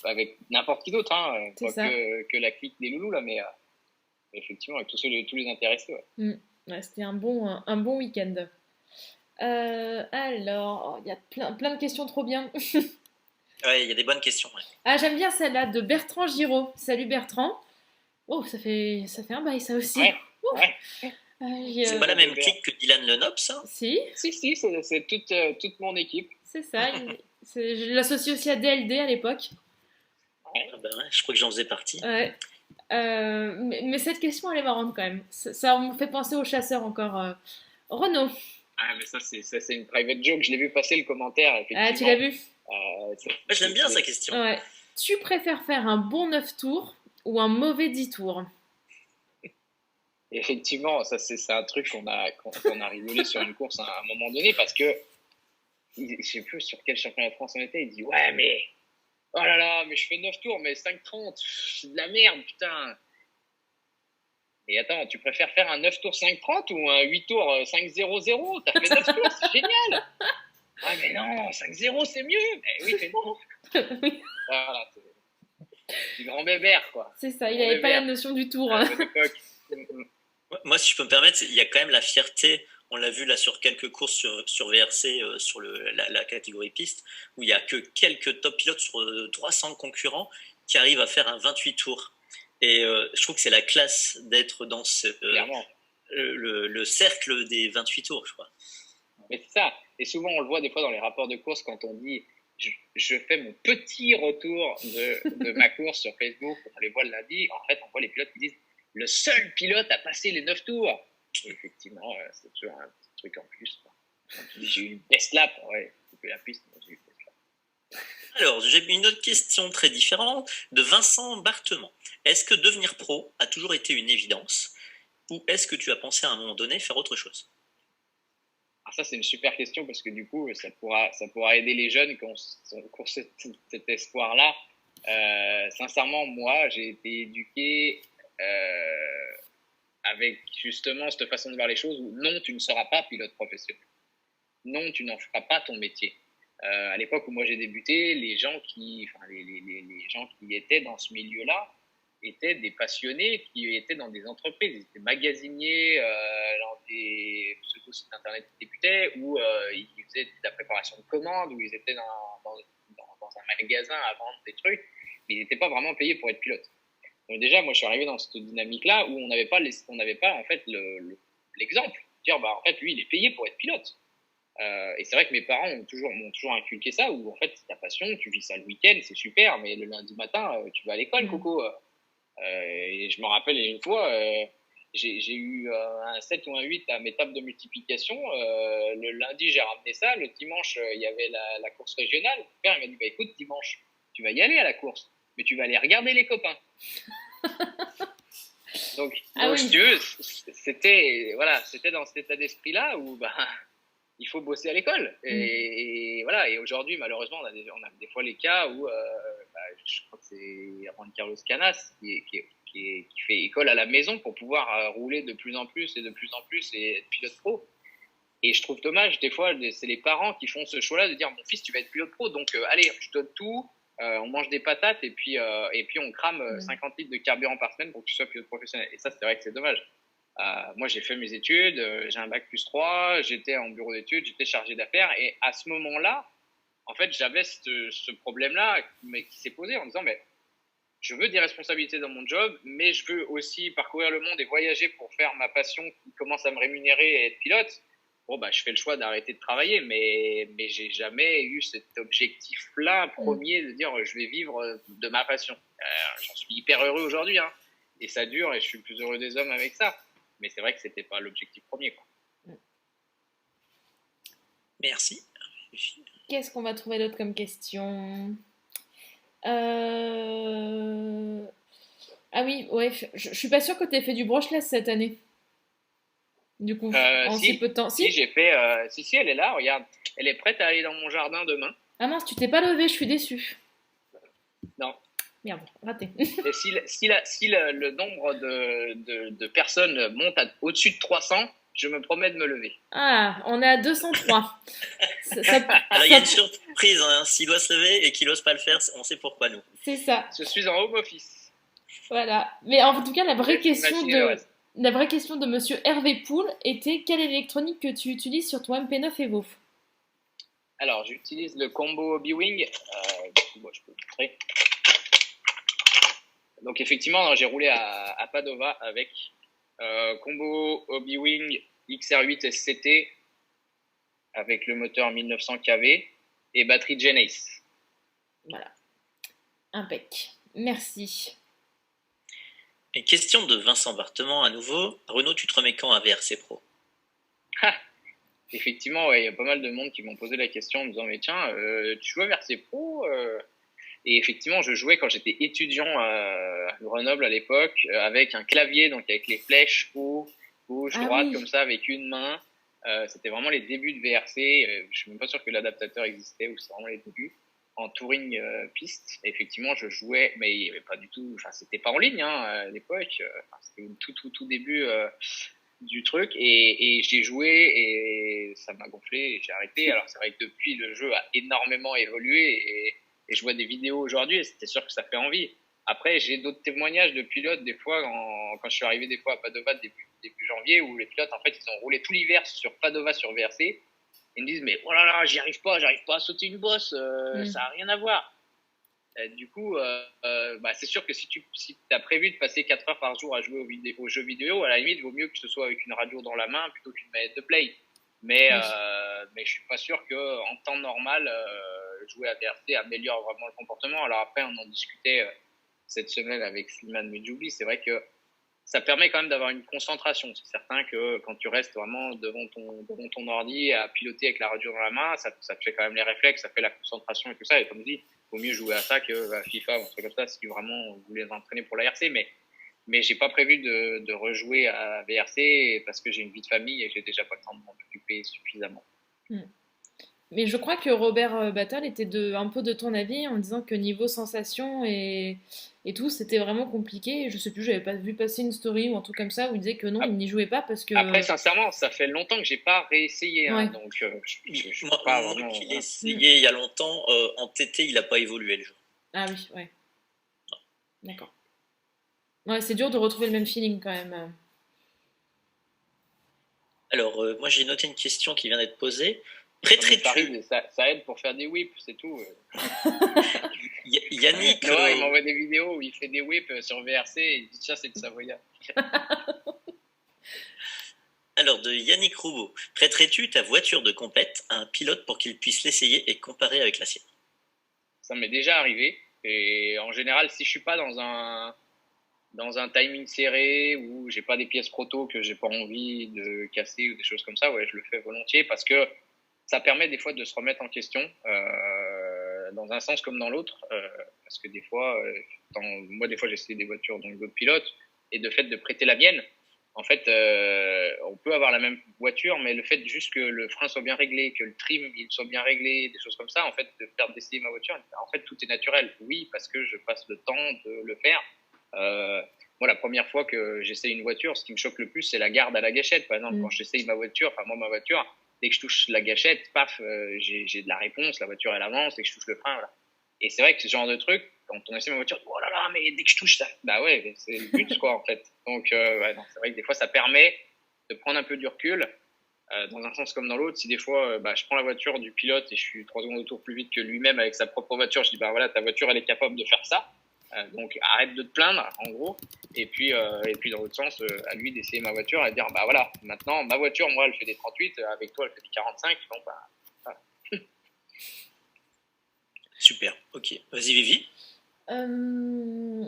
Avec n'importe qui d'autre, hein, c'est pas ça. que la clique des loulous, là, mais effectivement, avec tous les intéressés. Ouais. Mm. Ouais, c'était un bon week-end. Alors, il y a plein de questions trop bien. Ouais, il y a des bonnes questions. Ouais. Ah, j'aime bien celle-là de Bertrand Giraud. Salut Bertrand. Oh, ça fait un bail ça aussi. Ouais, ouais. C'est Euh, pas la Gros même bébé. clique que Dylan Lenop, ça? si, Si, c'est toute mon équipe. c'est ça. Je l'associe aussi à DLD à l'époque. Ouais. Ah ben ouais, je crois que j'en faisais partie. Ouais. Mais cette question, elle est marrante quand même. Ça me fait penser aux chasseurs encore. Renault. Ah, mais c'est une private joke. Je l'ai vu passer le commentaire, Ah, tu l'as effectivement. vu? Moi, je l'aime bien sa question. Ouais. Tu préfères faire un bon 9 tours ou un mauvais 10 tours? Effectivement, ça c'est un truc qu'on a rigolé sur une course à un moment donné parce que je sais plus sur quel championnat de France on était. Il dit ouais mais oh là là mais je fais 9 tours mais 5,30 c'est de la merde putain. Et attends, tu préfères faire un 9 tours 5,30 ou un 8 tours 5,00? T'as fait 9 tours, c'est génial. Ah mais non, 5,0 c'est mieux. Mais oui mais non. Oui, Voilà, c'est du grand bébert quoi. c'est ça, il Grand n'avait pas la bébert notion du tour. à la bonne époque. Moi, si je peux me permettre, il y a quand même la fierté. On l'a vu là sur quelques courses sur VRC, sur la catégorie piste, où il y a que quelques top pilotes sur 300 concurrents qui arrivent à faire un 28 tours. Et je trouve que c'est la classe d'être dans Clairement. le cercle des 28 tours, je crois. Mais c'est ça. Et souvent, on le voit des fois dans les rapports de course quand on dit je fais mon petit retour de ma course sur Facebook, on les voit le lundi. En fait, on voit les pilotes qui disent le seul pilote à passer les 9 tours. Et effectivement, c'est toujours un petit truc en plus. J'ai eu une best lap. Ouais, couper la piste, mais j'ai eu une best lap. Alors, j'ai une autre question très différente de Vincent Bartement. Est-ce que devenir pro a toujours été une évidence ou est-ce que tu as pensé à un moment donné faire autre chose? Alors ça, c'est une super question parce que du coup, ça pourra aider les jeunes qui ont cet espoir-là. Sincèrement, moi, j'ai été éduqué avec justement cette façon de voir les choses où non, tu ne seras pas pilote professionnel. Non, tu n'en feras pas ton métier. À l'époque où moi j'ai débuté, les gens les gens qui étaient dans ce milieu-là étaient des passionnés qui étaient dans des entreprises, ils étaient magasiniers dans des pseudo-sites internet qui débutaient, ou ils faisaient de la préparation de commandes, ou ils étaient dans un magasin à vendre des trucs, mais ils n'étaient pas vraiment payés pour être pilotes. Donc déjà, moi je suis arrivé dans cette dynamique-là où on n'avait pas en fait l'exemple. Dire, bah, en fait, lui, il est payé pour être pilote. Et c'est vrai que mes parents m'ont toujours inculqué ça, où en fait, c'est ta passion, tu vis ça le week-end, c'est super, mais le lundi matin, tu vas à l'école, Coco. Et je me rappelle une fois, j'ai eu un 7 ou un 8 à mes tables de multiplication. Le lundi, j'ai ramené ça. Le dimanche, il y avait la course régionale. Mon père il m'a dit, bah, écoute, dimanche, tu vas y aller à la course, mais tu vas aller regarder les copains. Donc, oui. si tu veux, c'était dans cet état d'esprit-là où bah, il faut bosser à l'école. Et voilà. Et aujourd'hui, malheureusement, on a des fois les cas où, je crois que c'est Juan Carlos Canas qui fait école à la maison pour pouvoir rouler de plus en plus et être pilote pro. Et je trouve dommage, des fois, c'est les parents qui font ce choix-là de dire, mon fils, tu vas être pilote pro, donc allez, je donne tout. On mange des patates et puis on crame 50 litres de carburant par semaine pour que tu sois pilote professionnel. Et ça, c'est vrai que c'est dommage. Moi, j'ai fait mes études, j'ai un bac +3, j'étais en bureau d'études, j'étais chargé d'affaires. Et à ce moment-là, en fait, j'avais ce problème-là qui s'est posé en disant, mais je veux des responsabilités dans mon job, mais je veux aussi parcourir le monde et voyager pour faire ma passion qui commence à me rémunérer et être pilote. Bon, bah, je fais le choix d'arrêter de travailler, mais j'ai jamais eu cet objectif-là premier de dire je vais vivre de ma passion. J'en suis hyper heureux aujourd'hui, hein, et ça dure, et je suis le plus heureux des hommes avec ça. Mais c'est vrai que c'était pas l'objectif premier, quoi. Merci. Qu'est-ce qu'on va trouver d'autre comme question? Ah oui, ouais, je suis pas sûre que tu aies fait du brushless cette année. Du coup, en si peu de temps. Si, j'ai fait. Si, elle est là, regarde. Elle est prête à aller dans mon jardin demain. Ah mince, tu t'es pas levé, je suis déçue. Non. Merde, raté. Et si le nombre de personnes monte au-dessus de 300, je me promets de me lever. Ah, on est à 203. Alors, il y a une surprise, hein. S'il doit se lever et qu'il n'ose pas le faire, on sait pourquoi nous. C'est ça. Je suis en home office. Voilà. Mais en tout cas, la vraie question de monsieur Hervé Poul était quelle électronique que tu utilises sur ton MP9 Evo? Alors, j'utilise le combo Hobby-Wing. Moi, je peux vous montrer. Donc, effectivement, j'ai roulé à Padova avec combo Hobby-Wing XR8 SCT avec le moteur 1900 kV et batterie Genesis. Voilà. Impec. Merci. Une question de Vincent Bartement à nouveau. Renaud, tu te remets quand à VRC Pro? Effectivement, ouais, il y a pas mal de monde qui m'ont posé la question en me disant mais tiens, tu joues à VRC Pro Et effectivement, je jouais quand j'étais étudiant à Grenoble à l'époque avec un clavier, donc avec les flèches haut, gauche, droite, oui. Comme ça, avec une main. C'était vraiment les débuts de VRC. Je suis même pas sûr que l'adaptateur existait ou c'est vraiment les débuts. En touring piste. Et effectivement, je jouais, mais il y avait pas du tout. Enfin, c'était pas en ligne à l'époque. C'était tout début du truc. Et j'ai joué et ça m'a gonflé et j'ai arrêté. Alors c'est vrai que depuis, le jeu a énormément évolué et je vois des vidéos aujourd'hui et c'était sûr que ça fait envie. Après, j'ai d'autres témoignages de pilotes des fois quand je suis arrivé des fois à Padova début janvier où les pilotes en fait ils ont roulé tout l'hiver sur Padova sur VRC. Ils me disent mais oh là là, j'arrive pas à sauter une bosse, ça a rien à voir. Du coup, c'est sûr que si t'as prévu de passer 4 heures par jour à jouer aux jeux vidéo, à la limite, il vaut mieux que ce soit avec une radio dans la main plutôt qu'une manette de play. Mais je suis pas sûr que en temps normal, jouer à VRC améliore vraiment le comportement. Alors après, on en discutait cette semaine avec Slimane Medjoubi. C'est vrai que ça permet quand même d'avoir une concentration. C'est certain que quand tu restes vraiment devant ton ordi à piloter avec la radio dans la main, ça te fait quand même les réflexes, ça fait la concentration et tout ça. Et comme je dis, il vaut mieux jouer à ça que à FIFA ou un truc comme ça si vraiment vous voulez entraîner pour la RC. Mais j'ai pas prévu de rejouer à VRC parce que j'ai une vie de famille et j'ai déjà pas le temps de m'en occuper suffisamment. Mais je crois que Robert Battle était un peu de ton avis en disant que niveau sensation et tout, c'était vraiment compliqué. Je sais plus, j'avais pas vu passer une story ou un truc comme ça où il disait que non, il n'y jouait pas parce Après, que. sincèrement, ça fait longtemps que j'ai pas réessayé, hein, Ouais. donc je peux Moi, pas moi vraiment. qui l'ai Voilà. essayé il y a longtemps, en TT, il n'a pas évolué le jeu. Ah oui, ouais, d'accord. Ouais, c'est dur de retrouver le même feeling quand même. Alors, moi j'ai noté une question qui vient d'être posée. Non, mais ça Prêterais-tu arrive, ça aide pour faire des whips, c'est tout. Yannick, Noah, il m'envoie des vidéos où il fait des whips sur VRC et il dit ça, c'est de Savoya. alors de Yannick Roubaud, prêterais-tu ta voiture de compète à un pilote pour qu'il puisse l'essayer et comparer avec la sienne? Ça m'est déjà arrivé. Et en général, si je suis pas dans un timing serré ou j'ai pas des pièces proto que j'ai pas envie de casser ou des choses comme ça, ouais, je le fais volontiers parce que ça permet des fois de se remettre en question dans un sens comme dans l'autre. Parce que des fois, moi, des fois, j'essaie des voitures donc d'autres pilotes et de fait de prêter la mienne. En fait, on peut avoir la même voiture, mais le fait juste que le frein soit bien réglé, que le trim il soit bien réglé, des choses comme ça, en fait, de faire d'essayer ma voiture, en fait, tout est naturel. Oui, parce que je passe le temps de le faire. Euh, Moi, la première fois que j'essaye une voiture, ce qui me choque le plus, c'est la garde à la gâchette. Par exemple, quand Mm. j'essaye ma voiture, enfin moi, ma voiture, dès que je touche la gâchette, paf, j'ai de la réponse, la voiture elle avance, dès que je touche le frein, voilà. Et c'est vrai que ce genre de truc, quand on essaie ma voiture, oh là là, mais dès que je touche ça, bah ouais, c'est le but quoi en fait. Donc ouais, non, c'est vrai que des fois ça permet de prendre un peu du recul, dans un sens comme dans l'autre. Si des fois bah, je prends la voiture du pilote et je suis 3 secondes au tour plus vite que lui-même avec sa propre voiture, je dis bah voilà, ta voiture elle est capable de faire ça. Donc arrête de te plaindre en gros et puis dans l'autre sens à lui d'essayer ma voiture et de dire bah voilà maintenant ma voiture moi elle fait des 38 avec toi elle fait des 45 bon bah voilà. Super, ok. Vas-y Vivi. Euh,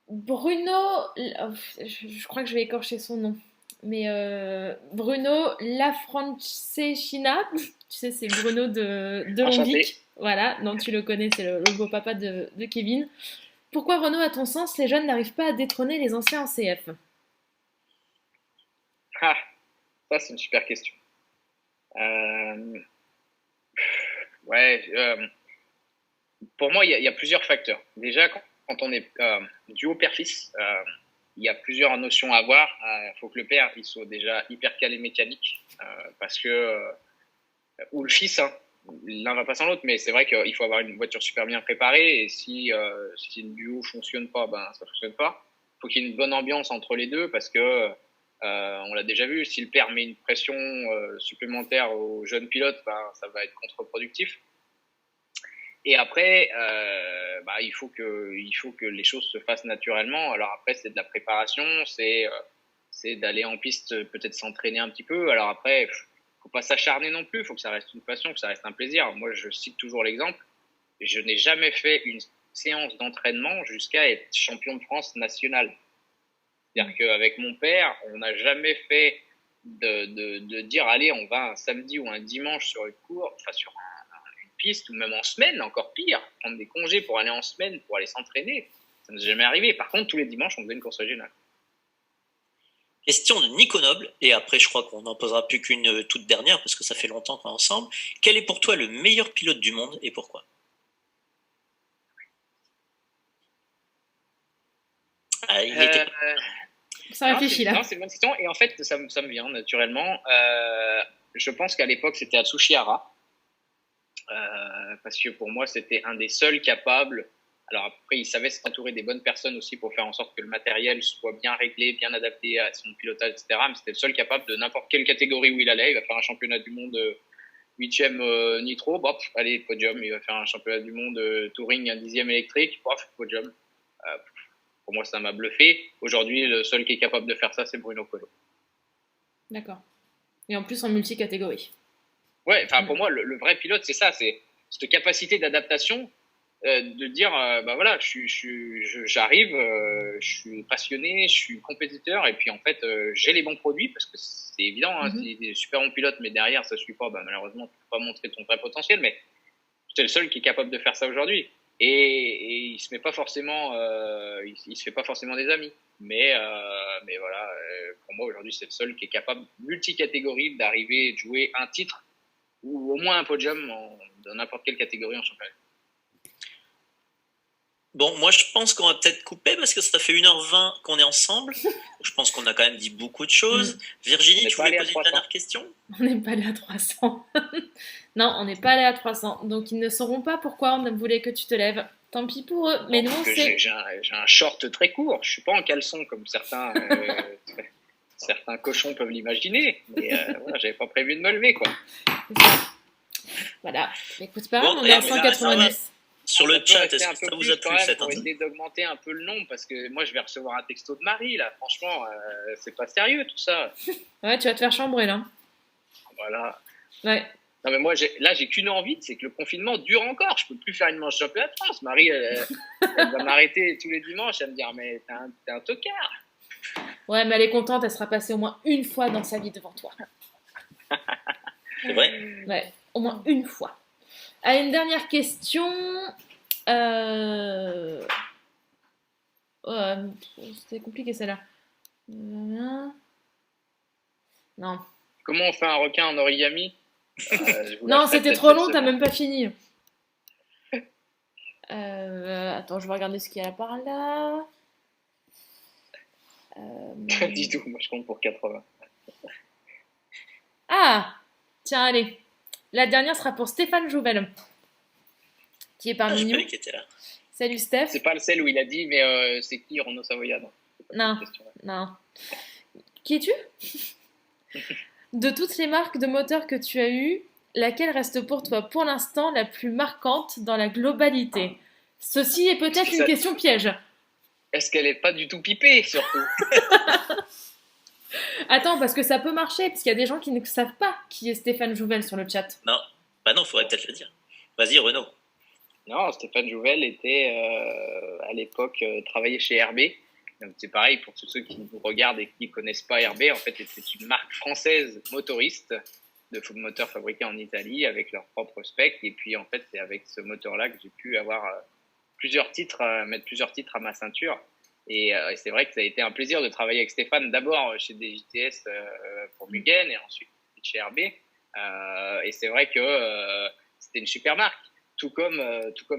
Bruno, je crois que je vais écorcher son nom, mais Bruno Lafrancescina, tu sais, c'est Bruno de Enchanté. Londic. Voilà, non, tu le connais, c'est le beau-papa de Kevin. Pourquoi, Renaud, à ton sens, les jeunes n'arrivent pas à détrôner les anciens en CF? Ah, ça c'est une super question. Euh, ouais, pour moi il y a plusieurs facteurs. Déjà quand on est duo père-fils, il y a plusieurs notions à avoir. Il faut que le père il soit déjà hyper calé mécanique parce que ou le fils, hein, l'un va pas sans l'autre, mais c'est vrai qu'il faut avoir une voiture super bien préparée et si le duo fonctionne pas, ben ça fonctionne pas. Il faut qu'il y ait une bonne ambiance entre les deux parce que on l'a déjà vu, si le père met une pression supplémentaire aux jeunes pilotes, ben ça va être contre-productif. Et après, bah, il faut que les choses se fassent naturellement. Alors après, c'est de la préparation, c'est d'aller en piste, peut-être s'entraîner un petit peu. Alors après, faut pas s'acharner non plus. Faut que ça reste une passion, que ça reste un plaisir. Moi, je cite toujours l'exemple. Je n'ai jamais fait une séance d'entraînement jusqu'à être champion de France national. C'est-à-dire qu'avec mon père, on n'a jamais fait de dire allez, on va un samedi ou un dimanche sur une cour, enfin sur une piste ou même en semaine, encore pire, prendre des congés pour aller en semaine pour aller s'entraîner. Ça ne s'est jamais arrivé. Par contre, tous les dimanches, on faisait une course régionale. Question de Nico Noble, et après je crois qu'on n'en posera plus qu'une toute dernière parce que ça fait longtemps qu'on est ensemble. Quel est pour toi le meilleur pilote du monde et pourquoi? Ah, il était... Ça réfléchit là. Non, c'est une bonne question. Et en fait, ça me vient naturellement. Je pense qu'à l'époque, c'était Atsushi parce que pour moi, c'était un des seuls capables. Alors après, il savait s'entourer des bonnes personnes aussi pour faire en sorte que le matériel soit bien réglé, bien adapté à son pilotage, etc. Mais c'était le seul capable de n'importe quelle catégorie où il allait. Il va faire un championnat du monde 8e nitro, bof, allez, podium. Il va faire un championnat du monde touring, un 10e électrique, bof, podium. Pour moi, ça m'a bluffé. Aujourd'hui, le seul qui est capable de faire ça, c'est Bruno Colo. D'accord. Et en plus en multicatégorie. Ouais, enfin pour moi, le vrai pilote, c'est ça, c'est cette capacité d'adaptation, de dire, bah voilà, j'arrive, je suis passionné, je suis compétiteur, et puis en fait, j'ai les bons produits parce que c'est évident, hein, si des super bons pilotes, mais derrière ça suit pas, bah malheureusement, tu peux pas montrer ton vrai potentiel, mais c'est le seul qui est capable de faire ça aujourd'hui. Et il se met pas forcément, il se fait pas forcément des amis. Mais voilà, pour moi aujourd'hui c'est le seul qui est capable multicatégorie d'arriver et de jouer un titre ou au moins un podium dans n'importe quelle catégorie en championnat. Bon, moi je pense qu'on va peut-être couper parce que ça fait 1h20 qu'on est ensemble. Je pense qu'on a quand même dit beaucoup de choses. Virginie, tu voulais poser une dernière question? On n'est pas allé à 300. Non, on n'est pas allé à 300. Donc ils ne sauront pas pourquoi on voulait que tu te lèves. Tant pis pour eux. Mais nous, c'est... J'ai un short très court. Je suis pas en caleçon comme certains cochons peuvent l'imaginer. Mais voilà, j'avais pas prévu de me lever, quoi. C'est ça. Voilà. Écoute pas, on est à 190. Sur le chat, est-ce que ça vous a plu cette pour essayer d'augmenter un peu le nombre, parce que moi je vais recevoir un texto de Marie là, franchement, c'est pas sérieux tout ça. Ouais, tu vas te faire chambrer là. Voilà. Ouais. Non mais moi j'ai qu'une envie, c'est que le confinement dure encore. Je peux plus faire une manche championnat de France. Marie, elle va m'arrêter tous les dimanches, elle va me dire mais t'es un tocard. Ouais, mais elle est contente, elle sera passée au moins une fois dans sa vie devant toi. C'est vrai? Ouais, au moins une fois. Allez, une dernière question. C'était compliqué celle-là. Non. Comment on fait un requin en origami? Non, c'était trop long, t'as même pas fini. Attends, je vais regarder ce qu'il y a par là. Dis tout, moi je compte pour 80. Ah, tiens, allez. La dernière sera pour Stéphane Jouvel, qui est parmi nous. Qui était là. Salut Steph. C'est pas celle où il a dit, mais c'est qui Renaud Savoyard? Non. Qui es-tu? De toutes les marques de moteurs que tu as eues, laquelle reste pour toi pour l'instant la plus marquante dans la globalité? Ceci est peut-être une question piège. Est-ce qu'elle est pas du tout pipée, surtout? Attends, parce que ça peut marcher, parce qu'il y a des gens qui ne savent pas qui est Stéphane Jouvel sur le chat. Non, bah non, faudrait peut-être le dire. Vas-y, Renaud. Non, Stéphane Jouvel était, à l'époque, travaillait chez RB. Donc c'est pareil, pour tous ceux qui nous regardent et qui ne connaissent pas RB, en fait, c'est une marque française motoriste de moteurs fabriqués en Italie avec leur propre spec. Et puis, en fait, c'est avec ce moteur-là que j'ai pu avoir mettre plusieurs titres à ma ceinture. Et c'est vrai que ça a été un plaisir de travailler avec Stéphane, d'abord chez DJTS pour Mugen et ensuite chez RB. Et c'est vrai que c'était une super marque, tout comme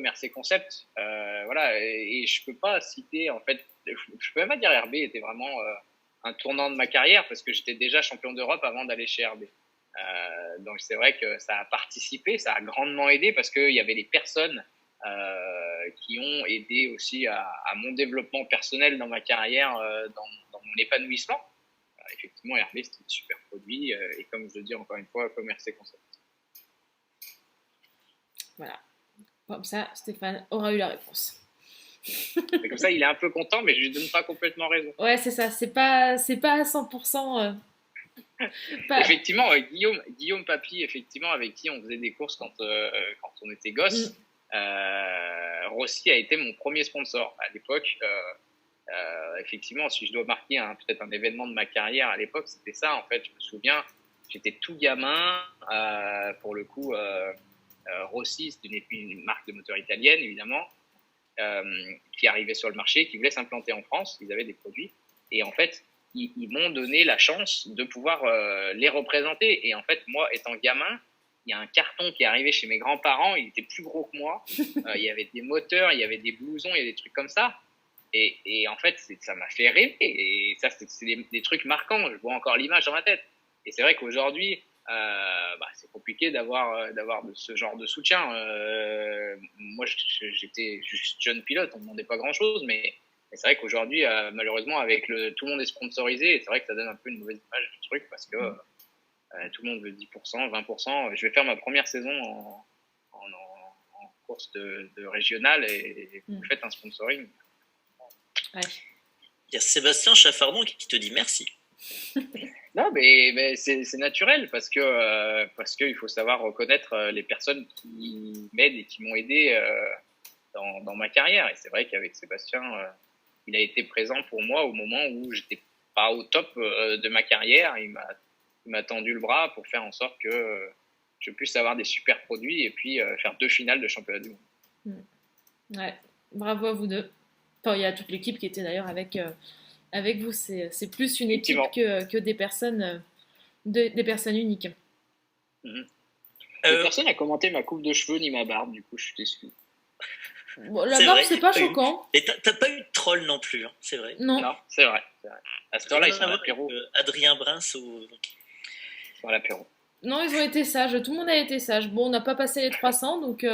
RC Concept. Voilà, et je peux pas citer, en fait, je peux même pas dire RB était vraiment un tournant de ma carrière parce que j'étais déjà champion d'Europe avant d'aller chez RB. Donc c'est vrai que ça a participé, ça a grandement aidé parce qu'il y avait des personnes qui ont aidé aussi à mon développement personnel dans ma carrière, dans mon épanouissement. Effectivement, RB, c'était un super produit et comme je le dis encore une fois, comme RC Concept. Voilà. Comme ça, Stéphane aura eu la réponse. Et comme ça, il est un peu content, mais je lui donne pas complètement raison. Ouais, c'est ça. C'est pas à 100%. Effectivement, Guillaume Papy, effectivement, avec qui on faisait des courses quand on était gosse. Rossi a été mon premier sponsor à l'époque. Effectivement, si je dois marquer peut-être un événement de ma carrière à l'époque, c'était ça. En fait, je me souviens, j'étais tout gamin. Pour le coup, Rossi, c'était une marque de moteur italienne, évidemment, qui arrivait sur le marché, qui voulait s'implanter en France. Ils avaient des produits. Et en fait, ils m'ont donné la chance de pouvoir les représenter. Et en fait, moi, étant gamin, il y a un carton qui est arrivé chez mes grands-parents, il était plus gros que moi. Il y avait des moteurs, il y avait des blousons, il y avait des trucs comme ça. Et en fait, ça m'a fait rêver. Et ça, c'est des trucs marquants. Je vois encore l'image dans ma tête. Et c'est vrai qu'aujourd'hui, c'est compliqué d'avoir ce genre de soutien. Moi, j'étais juste jeune pilote, on ne demandait pas grand-chose, mais c'est vrai qu'aujourd'hui, malheureusement, avec tout le monde est sponsorisé, et c'est vrai que ça donne un peu une mauvaise image du truc parce que tout le monde veut 10%, 20%. Je vais faire ma première saison en course de régionale et vous faites un sponsoring. Ouais. Il y a Sébastien Chaffardon qui te dit merci. Non, mais c'est naturel parce que il faut savoir reconnaître les personnes qui m'aident et qui m'ont aidé dans ma carrière. Et c'est vrai qu'avec Sébastien, il a été présent pour moi au moment où j'étais pas au top de ma carrière. Il m'a tendu le bras pour faire en sorte que je puisse avoir des super produits et puis faire 2 finales de championnat du monde. Ouais, bravo à vous deux. Enfin, il y a toute l'équipe qui était d'ailleurs avec vous. C'est plus une équipe que des personnes uniques. Mais personne n'a commenté ma coupe de cheveux ni ma barbe, du coup, je suis déçu. Bon, la C'est barbe, vrai, c'est pas t'as eu- choquant. Et t'as pas eu de troll non plus, hein, c'est vrai. Non. Non, c'est vrai. À cette heure-là, ils sont à Rien à voir l'apéro. avec, Adrien Brins ou... Ils sont à l'apéro. Non, ils ont été sages. Tout le monde a été sage. Bon, on n'a pas passé les 300, donc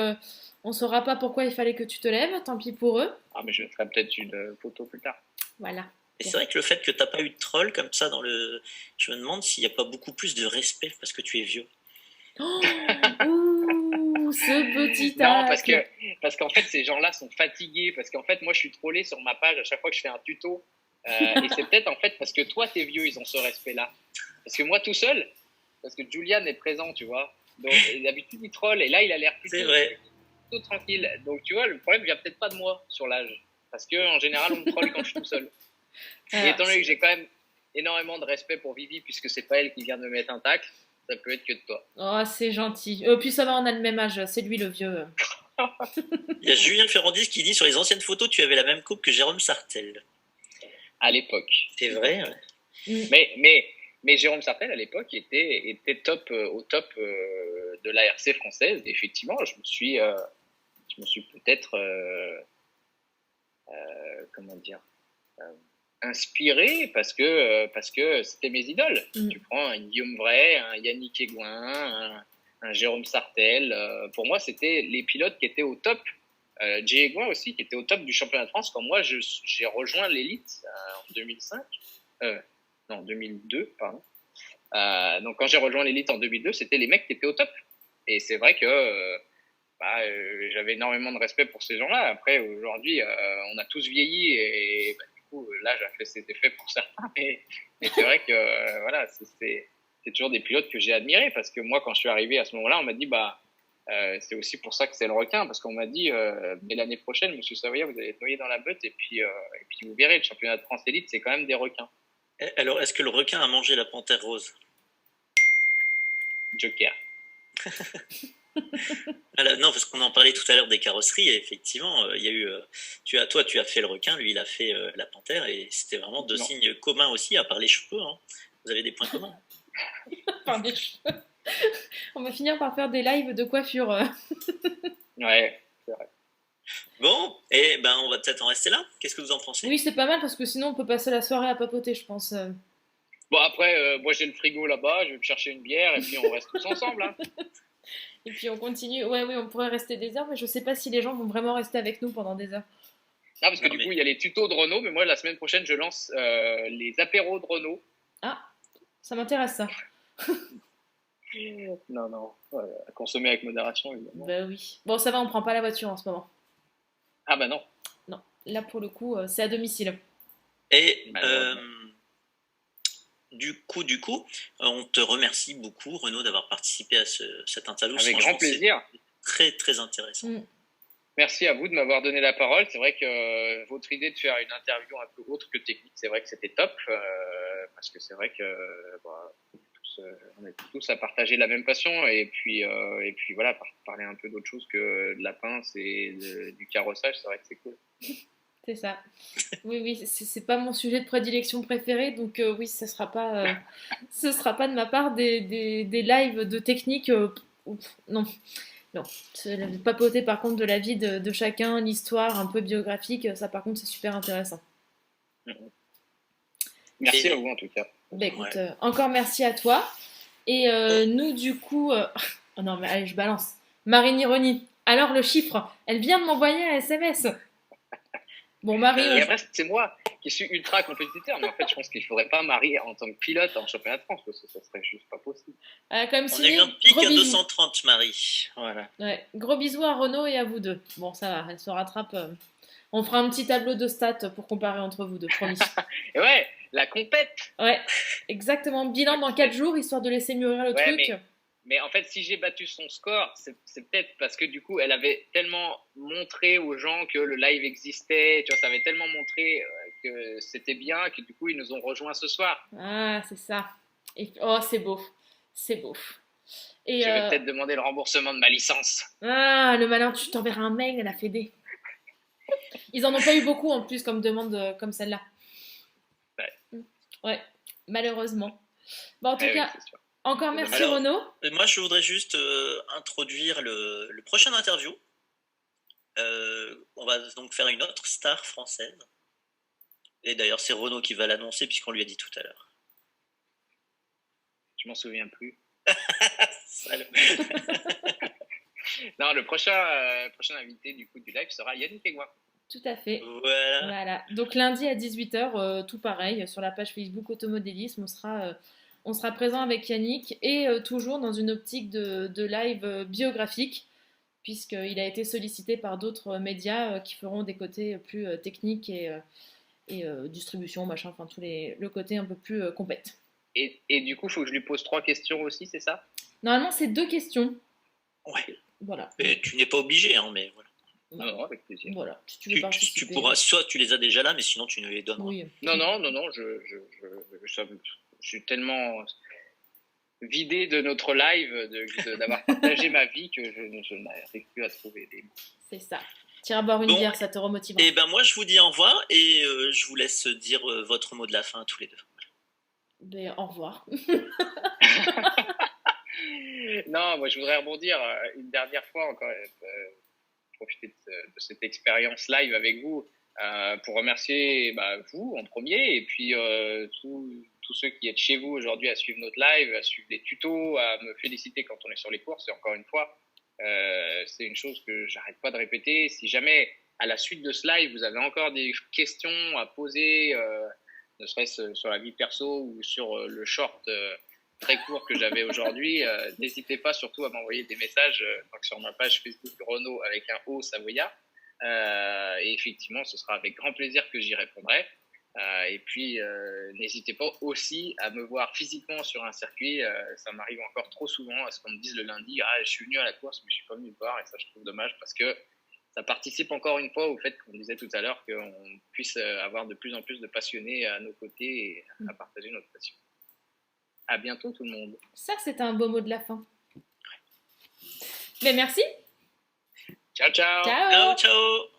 on saura pas pourquoi il fallait que tu te lèves. Tant pis pour eux. Ah, mais je ferai peut-être une photo plus tard. Voilà. Et c'est vrai que le fait que t'as pas eu de troll comme ça dans le... Je me demande s'il n'y a pas beaucoup plus de respect parce que tu es vieux. Oh, ouh, ce petit Non, tacle. parce qu'en fait, ces gens-là sont fatigués. Parce qu'en fait, moi, je suis trollé sur ma page à chaque fois que je fais un tuto. Et c'est peut-être en fait parce que toi, t'es vieux, ils ont ce respect-là. Parce que moi, tout seul, parce que Julian est présent, tu vois. Donc, d'habitude, il troll. Et là, il a l'air C'est vrai. plutôt tranquille. Donc, tu vois, le problème vient peut-être pas de moi sur l'âge. Parce que en général, on me troll quand je suis tout seul. Et Alors, étant donné que j'ai quand même énormément de respect pour Vivi, puisque c'est pas elle qui vient de me mettre un tacle, ça peut être que de toi. oh, c'est gentil. Puis ça va, on a le même âge. C'est lui le vieux. Il y a Julien Ferrandis qui dit sur les anciennes photos, tu avais la même coupe que Jérôme Sartel. À l'époque. C'est vrai. Ouais. Mais Jérôme Sartel, à l'époque, était top, au top de l'ARC française. Et effectivement, je me suis peut-être, comment dire, inspiré parce que c'était mes idoles. Tu prends un Guillaume Vray, un Yannick Aigouin, un Jérôme Sartel. Pour moi, c'était les pilotes qui étaient au top. Jay Aigouin aussi, qui était au top du championnat de France quand moi j'ai rejoint l'élite en 2005. Non, 2002, pardon. Donc quand j'ai rejoint l'élite en 2002, c'était les mecs qui étaient au top. Et c'est vrai que j'avais énormément de respect pour ces gens-là. Après, aujourd'hui, on a tous vieilli et du coup, l'âge a fait ses effets pour certains. Mais c'est vrai que voilà, c'est toujours des pilotes que j'ai admirés parce que moi, quand je suis arrivé à ce moment-là, on m'a dit c'est aussi pour ça que c'est le requin, parce qu'on m'a dit mais l'année prochaine, monsieur Savoyard, vous allez être noyé dans la botte et puis vous verrez, le championnat de France élite, c'est quand même des requins. Alors, est-ce que le requin a mangé la panthère rose? Joker. Alors, non, parce qu'on en parlait tout à l'heure des carrosseries, et effectivement, il y a eu. Tu as fait le requin, lui, il a fait la panthère, et c'était vraiment deux signes communs aussi, à part les cheveux. Hein. Vous avez des points communs. Enfin, des cheveux. On va finir par faire des lives de coiffure. Ouais, c'est vrai. Bon, et ben on va peut-être en rester là. Qu'est-ce que vous en pensez? Oui, c'est pas mal parce que sinon on peut passer la soirée à papoter, je pense. Bon, après, moi j'ai le frigo là-bas, je vais me chercher une bière et puis on reste tous ensemble. Hein. Et puis on continue. Ouais, oui, on pourrait rester des heures, mais je sais pas si les gens vont vraiment rester avec nous pendant des heures. Ah, parce que du coup, il y a les tutos de Renault, mais moi la semaine prochaine, je lance les apéros de Renault. Ah, ça m'intéresse ça. Non, à consommer avec modération, évidemment. Bah oui. Bon, ça va, on prend pas la voiture en ce moment. Ah bah non. Non, là pour le coup, c'est à domicile. Et du coup, on te remercie beaucoup, Renaud, d'avoir participé à cette interview. Avec grand plaisir. Très, très intéressant. Merci à vous de m'avoir donné la parole. C'est vrai que votre idée de faire une interview un peu autre que technique, c'est vrai que c'était top. Parce que c'est vrai que on est tous à partager la même passion. Et puis voilà, parler un peu d'autre chose que de la pince et du carrossage, c'est vrai que c'est cool. C'est ça. Oui, c'est pas mon sujet de prédilection préféré, donc oui, ce sera pas de ma part des lives de technique. Non. Papoter par contre de la vie de chacun, l'histoire un peu biographique, ça par contre c'est super intéressant. Merci à vous en tout cas. Bah, écoute, encore merci à toi. Et nous du coup, oh non mais allez je balance. Marine Irony. Alors le chiffre, elle vient de m'envoyer un SMS. Bon, Marie. Et après, c'est moi qui suis ultra compétiteur, mais en fait, je pense qu'il ne faudrait pas Marie en tant que pilote en championnat de France, parce que ça serait juste pas possible. On a eu un pic à 230, Marie. Voilà. Ouais, gros bisous à Renaud et à vous deux. Bon, ça va, elle se rattrape. On fera un petit tableau de stats pour comparer entre vous deux, promis. Et ouais, la compète. Ouais, exactement. Bilan dans 4 jours, histoire de laisser mûrir le truc. Mais en fait, si j'ai battu son score, c'est peut-être parce que du coup, elle avait tellement montré aux gens que le live existait, tu vois, ça avait tellement montré que c'était bien, que du coup, ils nous ont rejoints ce soir. Ah, c'est ça. Et... Oh, c'est beau. C'est beau. Et je vais peut-être demander le remboursement de ma licence. Ah, le malin, tu t'enverras un mail à la Fédé. Ils en ont pas eu beaucoup en plus comme demande comme celle-là. Ouais, malheureusement. Bon, en tout cas... Encore merci Alors, Renaud. Moi, je voudrais juste introduire le prochain interview. On va donc faire une autre star française. Et d'ailleurs, c'est Renaud qui va l'annoncer puisqu'on lui a dit tout à l'heure. Je m'en souviens plus. Salut. Non, le prochain invité du coup du live sera Yannick Aigouin. Tout à fait. Voilà. Voilà. Donc lundi à 18h, tout pareil, sur la page Facebook Automodélisme, on sera présent avec Yannick et toujours dans une optique de live biographique, puisqu'il a été sollicité par d'autres médias qui feront des côtés plus techniques et distribution, machin, enfin le côté un peu plus compète. Et du coup, il faut que je lui pose 3 questions aussi, c'est ça? Normalement, c'est 2 questions. Ouais. Voilà. Et tu n'es pas obligé, hein, mais voilà. Non, avec plaisir. Voilà, si tu veux participer. Tu pourras, soit tu les as déjà là, mais sinon tu nous les donneras. Oui. Non, je suis tellement vidé de notre live, d'avoir partagé ma vie que je n'arrive plus à trouver des mots. C'est ça. T'iras boire une bière, ça te remotivera. Et ben moi je vous dis au revoir et je vous laisse dire votre mot de la fin à tous les deux. Ben, au revoir. Non, moi je voudrais rebondir une dernière fois encore, profiter de cette expérience live avec vous pour remercier vous en premier et puis tous ceux qui êtes chez vous aujourd'hui à suivre notre live, à suivre les tutos, à me féliciter quand on est sur les courses. Et encore une fois, c'est une chose que j'arrête pas de répéter. Si jamais à la suite de ce live vous avez encore des questions à poser, ne serait-ce sur la vie perso ou sur le short très court que j'avais aujourd'hui, n'hésitez pas surtout à m'envoyer des messages donc sur ma page Facebook Renaud avec un O Savoyard. Et effectivement, ce sera avec grand plaisir que j'y répondrai. Et puis, n'hésitez pas aussi à me voir physiquement sur un circuit. Ça m'arrive encore trop souvent à ce qu'on me dise le lundi, je suis venu à la course, mais je suis pas venu te voir. Et ça, je trouve dommage parce que ça participe encore une fois au fait qu'on disait tout à l'heure qu'on puisse avoir de plus en plus de passionnés à nos côtés et à partager notre passion. À bientôt tout le monde. Ça, c'est un beau mot de la fin. Mais merci. Ciao, ciao. Ciao, ciao.